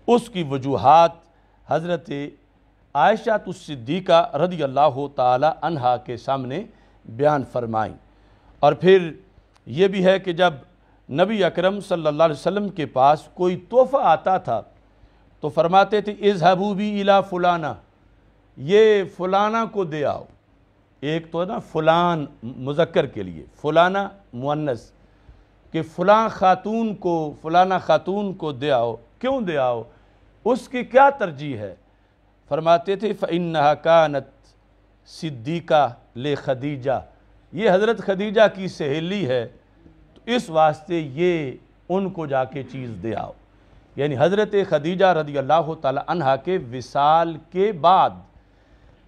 اس کی وجوہات حضرت عائشہ الصدیقہ رضی اللہ تعالی عنہا کے سامنے بیان فرمائیں۔ اور پھر یہ بھی ہے کہ جب نبی اکرم صلی اللہ علیہ وسلم کے پاس کوئی تحفہ آتا تھا تو فرماتے تھے اذهبوا بی الی فلانا، یہ فلانا کو دے آؤ۔ ایک تو ہے نا فلان مذکر کے لیے، فلانا مؤنث، کہ فلاں خاتون کو، فلانا خاتون کو دے آؤ۔ کیوں دے آؤ؟ اس کی کیا ترجیح ہے؟ فرماتے تھے فَإِنَّهَا كَانَتْ صِدِّيقَةً لِخَدِیجہ، یہ حضرت خدیجہ کی سہیلی ہے، تو اس واسطے یہ ان کو جا کے چیز دے آؤ۔ یعنی حضرت خدیجہ رضی اللہ تعالی عنہا کے وصال کے بعد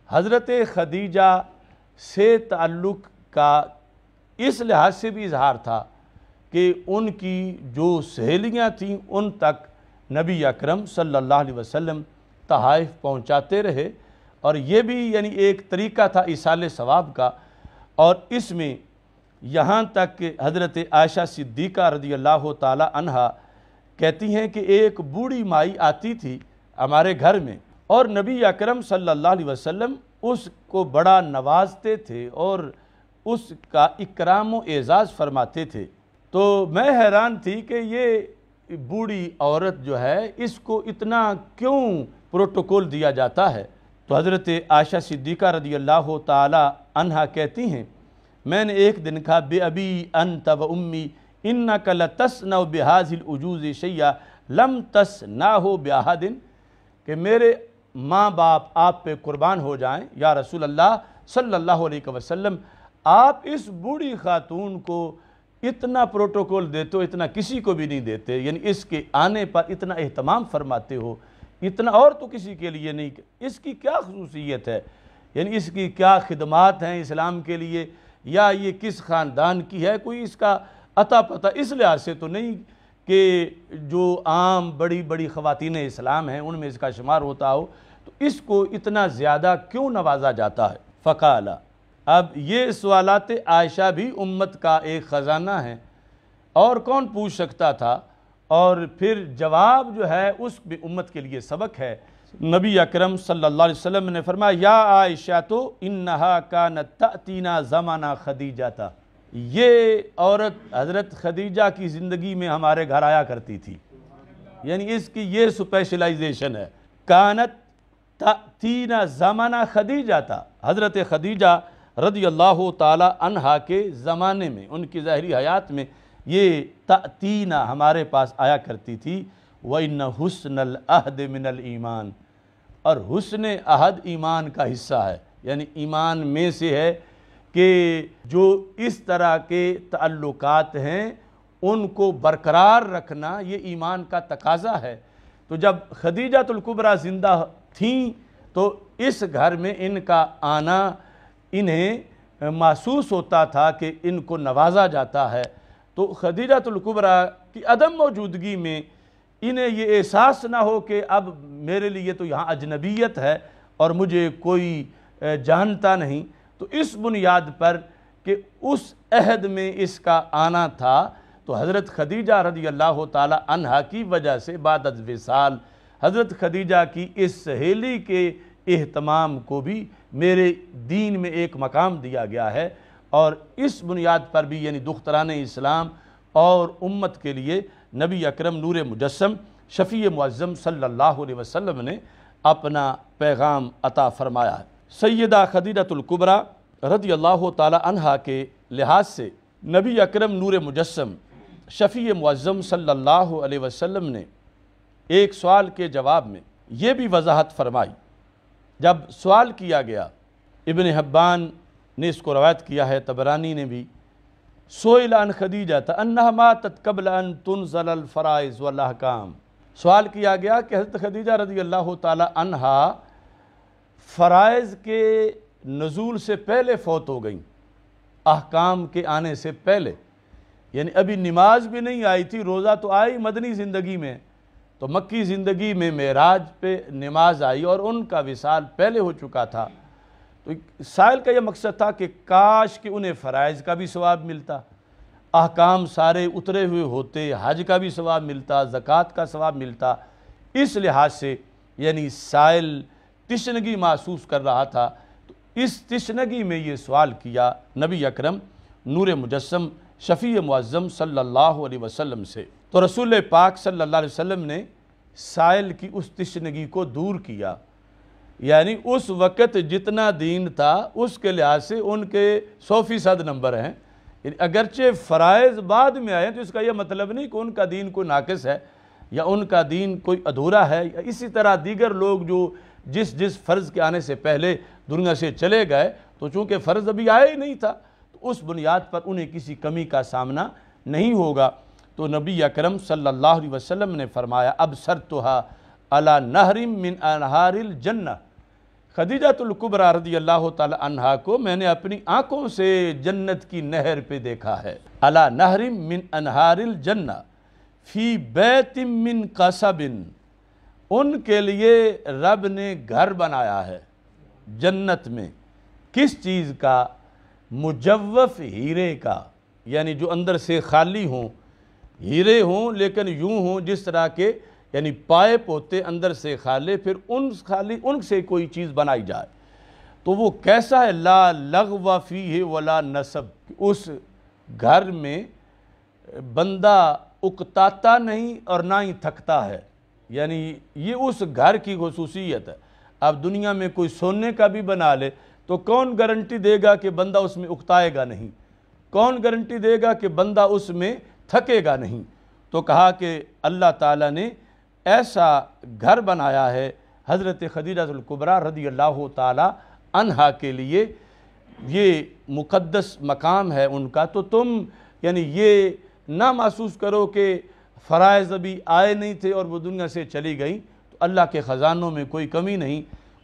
حضرت خدیجہ سے تعلق کا اس لحاظ سے بھی اظہار تھا کہ ان کی جو سہیلیاں تھیں ان تک نبی اکرم صلی اللہ علیہ وسلم تحائف پہنچاتے رہے، اور یہ بھی یعنی ایک طریقہ تھا ایصال ثواب کا۔ اور اس میں یہاں تک کہ حضرت عائشہ صدیقہ رضی اللہ تعالی عنہا کہتی ہیں کہ ایک بوڑھی مائی آتی تھی ہمارے گھر میں، اور نبی اکرم صلی اللہ علیہ وسلم اس کو بڑا نوازتے تھے اور اس کا اکرام و اعزاز فرماتے تھے۔ تو میں حیران تھی کہ یہ بوڑھی عورت جو ہے اس کو اتنا کیوں پروٹوکول دیا جاتا ہے؟ تو حضرت عائشہ صدیقہ رضی اللہ تعالی عنہا کہتی ہیں میں نے ایک دن کہا بِأَبِي أَنْتَ وَأُمِّي إِنَّكَ لَتَصْنَعُ بِهَذِهِ الْعُجُوزِ شَيْئًا لَمْ تَصْنَعْهُ بِأَحَدٍ، کہ میرے ماں باپ آپ پہ قربان ہو جائیں یا رسول اللہ صلی اللہ علیہ وسلم، آپ اس بوڑھی خاتون کو اتنا پروٹوکول دیتے ہو، اتنا کسی کو بھی نہیں دیتے، یعنی اس کے آنے پر اتنا اہتمام فرماتے ہو، اتنا اور تو کسی کے لیے نہیں۔ اس کی کیا خصوصیت ہے؟ یعنی اس کی کیا خدمات ہیں اسلام کے لیے، یا یہ کس خاندان کی ہے؟ کوئی اس کا عطا پتہ اس لحاظ سے تو نہیں کہ جو عام بڑی بڑی خواتین اسلام ہیں ان میں اس کا شمار ہوتا ہو، تو اس کو اتنا زیادہ کیوں نوازا جاتا ہے؟ فقال، اب یہ سوالات عائشہ بھی امت کا ایک خزانہ ہے، اور کون پوچھ سکتا تھا، اور پھر جواب جو ہے اس بھی امت کے لیے سبق ہے۔ نبی اکرم صلی اللہ علیہ وسلم نے فرمایا یا عائشہ تو انہا کانت تأتینا زمانہ خدیجہ، یہ عورت حضرت خدیجہ کی زندگی میں ہمارے گھر آیا کرتی تھی، یعنی اس کی یہ سپیشلائزیشن ہے۔ کانت تأتینا زمانہ خدیجہ تھا، حضرت خدیجہ رضی اللہ تعالی عنہا کے زمانے میں، ان کی ظاہری حیات میں یہ تأتینا ہمارے پاس آیا کرتی تھی۔ وَإِنَّ حُسْنَ الْعَهْدِ مِنَ الْإِيمَانِ، اور حسن عہد ایمان کا حصہ ہے، یعنی ایمان میں سے ہے کہ جو اس طرح کے تعلقات ہیں ان کو برقرار رکھنا یہ ایمان کا تقاضا ہے۔ تو جب خدیجہ الکبریٰ زندہ تھیں تو اس گھر میں ان کا آنا انہیں محسوس ہوتا تھا کہ ان کو نوازا جاتا ہے، تو خدیجہ الکبریٰ کی عدم موجودگی میں انہیں یہ احساس نہ ہو کہ اب میرے لیے تو یہاں اجنبیت ہے اور مجھے کوئی جانتا نہیں، تو اس بنیاد پر کہ اس عہد میں اس کا آنا تھا، تو حضرت خدیجہ رضی اللہ تعالی عنہا کی وجہ سے بعد از وصال حضرت خدیجہ کی اس سہیلی کے اہتمام کو بھی میرے دین میں ایک مقام دیا گیا ہے، اور اس بنیاد پر بھی یعنی دختران اسلام اور امت کے لیے نبی اکرم نور مجسم شفیع معظم صلی اللہ علیہ وسلم نے اپنا پیغام عطا فرمایا ہے۔ سیدہ خدیجۃ الکبریٰ رضی اللہ تعالی عنہا کے لحاظ سے نبی اکرم نور مجسم شفیع معظم صلی اللہ علیہ وسلم نے ایک سوال کے جواب میں یہ بھی وضاحت فرمائی۔ جب سوال کیا گیا، ابن حبان نے اس کو روایت کیا ہے، طبرانی نے بھی، سئل عن خدیجہ انہا ماتت قبل ان تنزل الفرائض والاحکام، سوال کیا گیا کہ حضرت خدیجہ رضی اللہ تعالی عنہا فرائض کے نزول سے پہلے فوت ہو گئیں، احکام کے آنے سے پہلے، یعنی ابھی نماز بھی نہیں آئی تھی، روزہ تو آئی مدنی زندگی میں، تو مکی زندگی میں معراج پہ نماز آئی اور ان کا وصال پہلے ہو چکا تھا۔ تو سائل کا یہ مقصد تھا کہ کاش کہ انہیں فرائض کا بھی ثواب ملتا، احکام سارے اترے ہوئے ہوتے، حج کا بھی ثواب ملتا، زکوٰۃ کا ثواب ملتا۔ اس لحاظ سے یعنی سائل تشنگی محسوس کر رہا تھا، تو اس تشنگی میں یہ سوال کیا نبی اکرم نور مجسم شفیع معظم صلی اللہ علیہ وسلم سے۔ تو رسول پاک صلی اللہ علیہ وسلم نے سائل کی اس تشنگی کو دور کیا، یعنی اس وقت جتنا دین تھا اس کے لحاظ سے ان کے 100% نمبر ہیں، یعنی اگرچہ فرائض بعد میں آئے تو اس کا یہ مطلب نہیں کہ ان کا دین کوئی ناقص ہے یا ان کا دین کوئی ادھورا ہے، یا اسی طرح دیگر لوگ جو جس فرض کے آنے سے پہلے دنیا سے چلے گئے، تو چونکہ فرض ابھی آیا ہی نہیں تھا تو اس بنیاد پر انہیں کسی کمی کا سامنا نہیں ہوگا۔ تو نبی اکرم صلی اللہ علیہ وسلم نے فرمایا ابصرتها علی نہر من انہار الجنہ، خدیجۃ الکبریٰ رضی اللہ تعالی عنہا کو میں نے اپنی آنکھوں سے جنت کی نہر پہ دیکھا ہے، علی نہر من انہار الجنہ فی بیت من قصب، ان کے لیے رب نے گھر بنایا ہے جنت میں، کس چیز کا؟ مجوف ہیرے کا، یعنی جو اندر سے خالی ہوں، ہیرے ہوں لیکن یوں ہوں جس طرح کے یعنی پائپ ہوتے اندر سے خالے، پھر ان سے کوئی چیز بنائی جائے، تو وہ کیسا ہے؟ لا لغو فیہ ولا نصب، اس گھر میں بندہ اکتاتا نہیں اور نہ ہی تھکتا ہے، یعنی یہ اس گھر کی خصوصیت ہے۔ اب دنیا میں کوئی سونے کا بھی بنا لے تو کون گارنٹی دے گا کہ بندہ اس میں اکتائے گا نہیں، کون گارنٹی دے گا کہ بندہ اس میں تھکے گا نہیں؟ تو کہا کہ اللہ تعالیٰ نے ایسا گھر بنایا ہے حضرت خدیجہ الکبریٰ رضی اللہ تعالی عنہا کے لیے، یہ مقدس مقام ہے ان کا، تو تم یعنی یہ نہ محسوس کرو کہ فرائض ابھی آئے نہیں تھے اور وہ دنیا سے چلی گئیں، تو اللہ کے خزانوں میں کوئی کمی نہیں،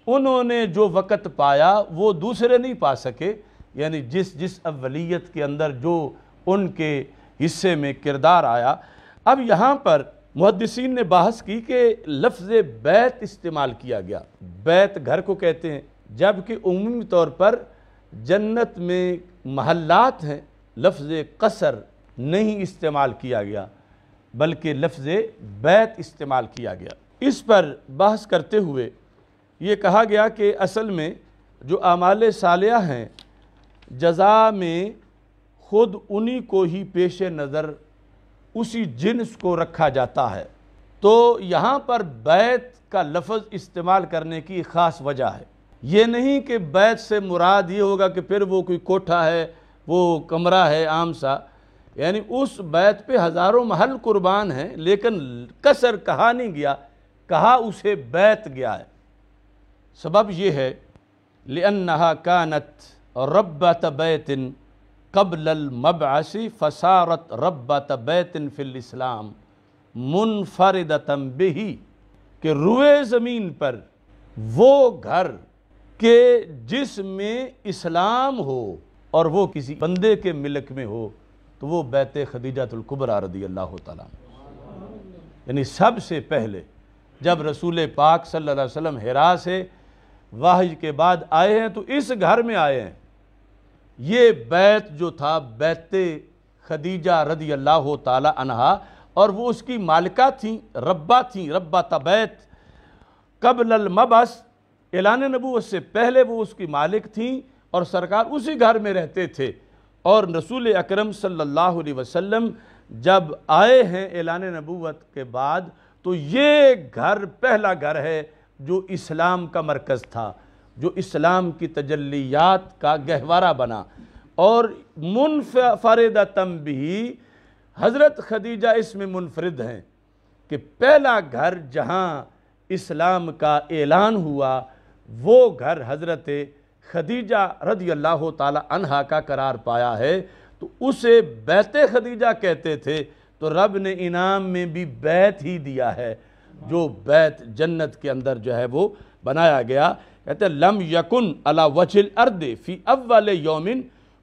انہوں نے جو وقت پایا وہ دوسرے نہیں پا سکے، یعنی جس اولیت کے اندر جو ان کے حصے میں کردار آیا۔ اب یہاں پر محدثین نے بحث کی کہ لفظ بیت استعمال کیا گیا، بیت گھر کو کہتے ہیں، جبکہ عمومی طور پر جنت میں محلات ہیں، لفظ قصر نہیں استعمال کیا گیا بلکہ لفظ بیت استعمال کیا گیا۔ اس پر بحث کرتے ہوئے یہ کہا گیا کہ اصل میں جو اعمال صالحہ ہیں جزا میں خود انہی کو ہی پیش نظر اسی جنس کو رکھا جاتا ہے، تو یہاں پر بیت کا لفظ استعمال کرنے کی خاص وجہ ہے، یہ نہیں کہ بیت سے مراد یہ ہوگا کہ پھر وہ کوئی کوٹھا ہے، وہ کمرہ ہے عام سا، یعنی اس بیت پہ ہزاروں محل قربان ہیں، لیکن قصر کہا نہیں گیا، کہا اسے بیت گیا ہے۔ سبب یہ ہے لِأَنَّهَا كَانَتْ رَبَّةَ بَيْتٍ قبل المبعث فصارت ربۃ بیت فی الاسلام منفردۃ بہ، کہ روئے زمین پر وہ گھر کہ جس میں اسلام ہو اور وہ کسی بندے کے ملک میں ہو تو وہ بیت خدیجۃ الکبریٰ رضی اللہ تعالیٰ عنہ، یعنی سب سے پہلے جب رسول پاک صلی اللہ علیہ وسلم حرا سے وحی کے بعد آئے ہیں تو اس گھر میں آئے ہیں۔ یہ بیت جو تھا بیت خدیجہ رضی اللہ تعالی عنہا، اور وہ اس کی مالکہ تھیں، ربہ تھیں، ربۃ بیت قبل المبعث، اعلان نبوت سے پہلے وہ اس کی مالک تھیں اور سرکار اسی گھر میں رہتے تھے، اور رسول اکرم صلی اللہ علیہ وسلم جب آئے ہیں اعلان نبوت کے بعد تو یہ گھر پہلا گھر ہے جو اسلام کا مرکز تھا، جو اسلام کی تجلیات کا گہوارہ بنا، اور منفردۃ بھی حضرت خدیجہ اس میں منفرد ہیں کہ پہلا گھر جہاں اسلام کا اعلان ہوا وہ گھر حضرت خدیجہ رضی اللہ تعالی عنہا کا قرار پایا ہے، تو اسے بیت خدیجہ کہتے تھے، تو رب نے انعام میں بھی بیت ہی دیا ہے، جو بیت جنت کے اندر جو ہے وہ بنایا گیا۔ کہتے ہیں لم یکن علی وجہ الارض فی اول یوم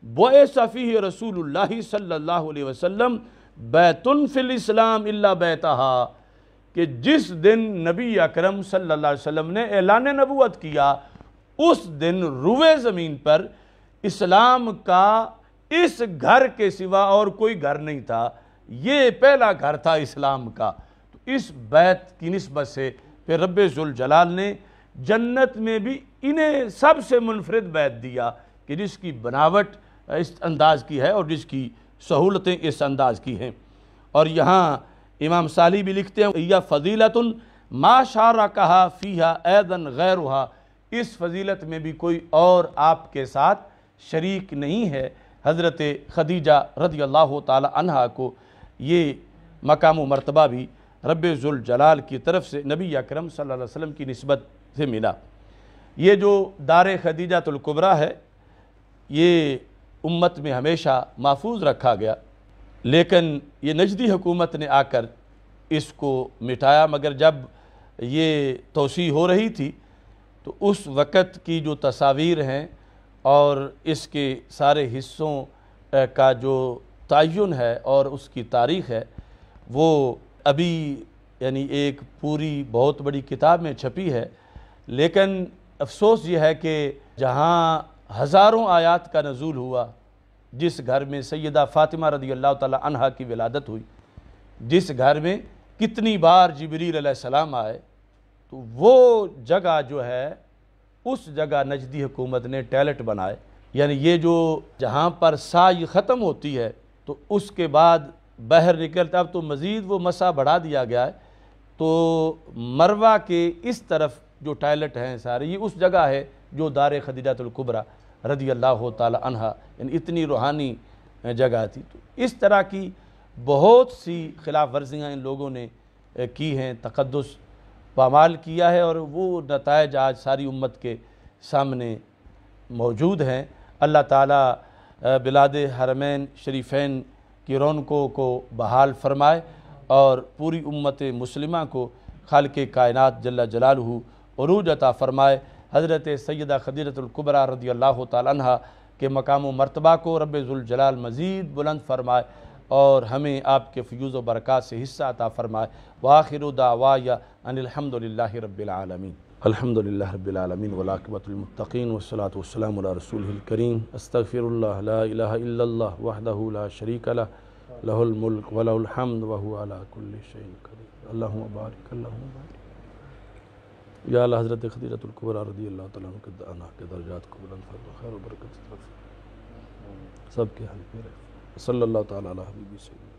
بعث فیہ رسول اللہ صلی اللہ علیہ وسلم بیت فی الاسلام الا بیتہا، کہ جس دن نبی اکرم صلی اللہ علیہ وسلم نے اعلان نبوت کیا اس دن روئے زمین پر اسلام کا اس گھر کے سوا اور کوئی گھر نہیں تھا، یہ پہلا گھر تھا اسلام کا۔ تو اس بیت کی نسبت سے پھر رب ذوالجلال نے جنت میں بھی انہیں سب سے منفرد بیت دیا کہ جس کی بناوٹ اس انداز کی ہے اور جس کی سہولتیں اس انداز کی ہیں۔ اور یہاں امام صالح بھی لکھتے ہیں یا فضیلۃ ما شارکہا فیہا ایضاً غیرہا، اس فضیلت میں بھی کوئی اور آپ کے ساتھ شریک نہیں ہے۔ حضرت خدیجہ رضی اللہ تعالی عنہا کو یہ مقام و مرتبہ بھی رب ذوالجلال کی طرف سے نبی اکرم صلی اللہ علیہ وسلم کی نسبت سے ملا۔ یہ جو دار خدیجۃ الکبریٰ ہے یہ امت میں ہمیشہ محفوظ رکھا گیا، لیکن یہ نجدی حکومت نے آ کر اس کو مٹایا، مگر جب یہ توسیع ہو رہی تھی تو اس وقت کی جو تصاویر ہیں اور اس کے سارے حصوں کا جو تعین ہے اور اس کی تاریخ ہے وہ ابھی یعنی ایک پوری بہت بڑی کتاب میں چھپی ہے، لیکن افسوس یہ ہے کہ جہاں ہزاروں آیات کا نزول ہوا، جس گھر میں سیدہ فاطمہ رضی اللہ تعالی عنہا کی ولادت ہوئی، جس گھر میں کتنی بار جبریل علیہ السلام آئے، تو وہ جگہ جو ہے اس جگہ نجدی حکومت نے ٹائلٹ بنائے، یعنی یہ جو جہاں پر سائی ختم ہوتی ہے تو اس کے بعد باہر نکلتا، اب تو مزید وہ مسا بڑھا دیا گیا ہے، تو مروہ کے اس طرف جو ٹائلٹ ہیں سارے یہ اس جگہ ہے جو دار خدیجۃ الکبریٰ رضی اللہ تعالی عنہا، یعنی اتنی روحانی جگہ تھی۔ تو اس طرح کی بہت سی خلاف ورزیاں ان لوگوں نے کی ہیں، تقدس پامال کیا ہے، اور وہ نتائج آج ساری امت کے سامنے موجود ہیں۔ اللہ تعالیٰ بلاد حرمین شریفین کی رونقوں کو بحال فرمائے اور پوری امت مسلمہ کو خالق کائنات جل جلالہ عروج عطا فرمائے۔ حضرت سیدہ خدیجۃ الکبریٰ رضی اللہ تعالی عنہا کے مقام و مرتبہ کو رب ذوالجلال مزید بلند فرمائے اور ہمیں آپ کے فیوز و برکات سے حصہ عطا فرمائے۔ وآخر دعوایا ان الحمدللہ رب العالمین۔ الحمدللہ رب العالمین والعاقبۃ للمتقین والصلاة والسلام علی رسولہ الکریم۔ استغفر اللہ لا الہ الا اللہ وحدہ لا شریک لہ لہ الملک ولہ الحمد وہو علی کل شیء قدیر۔ اللہم بارک اللہم بارک یا اللہ حضرت خدیجۃ الکبریٰ رضی اللہ تعالیٰ عنہ کے درجات کو بلند فرما، خیر و برکت سے طرف سب کے حل پہ رہے، صلی اللہ تعالیٰ علیہ حبیبی سیدنا۔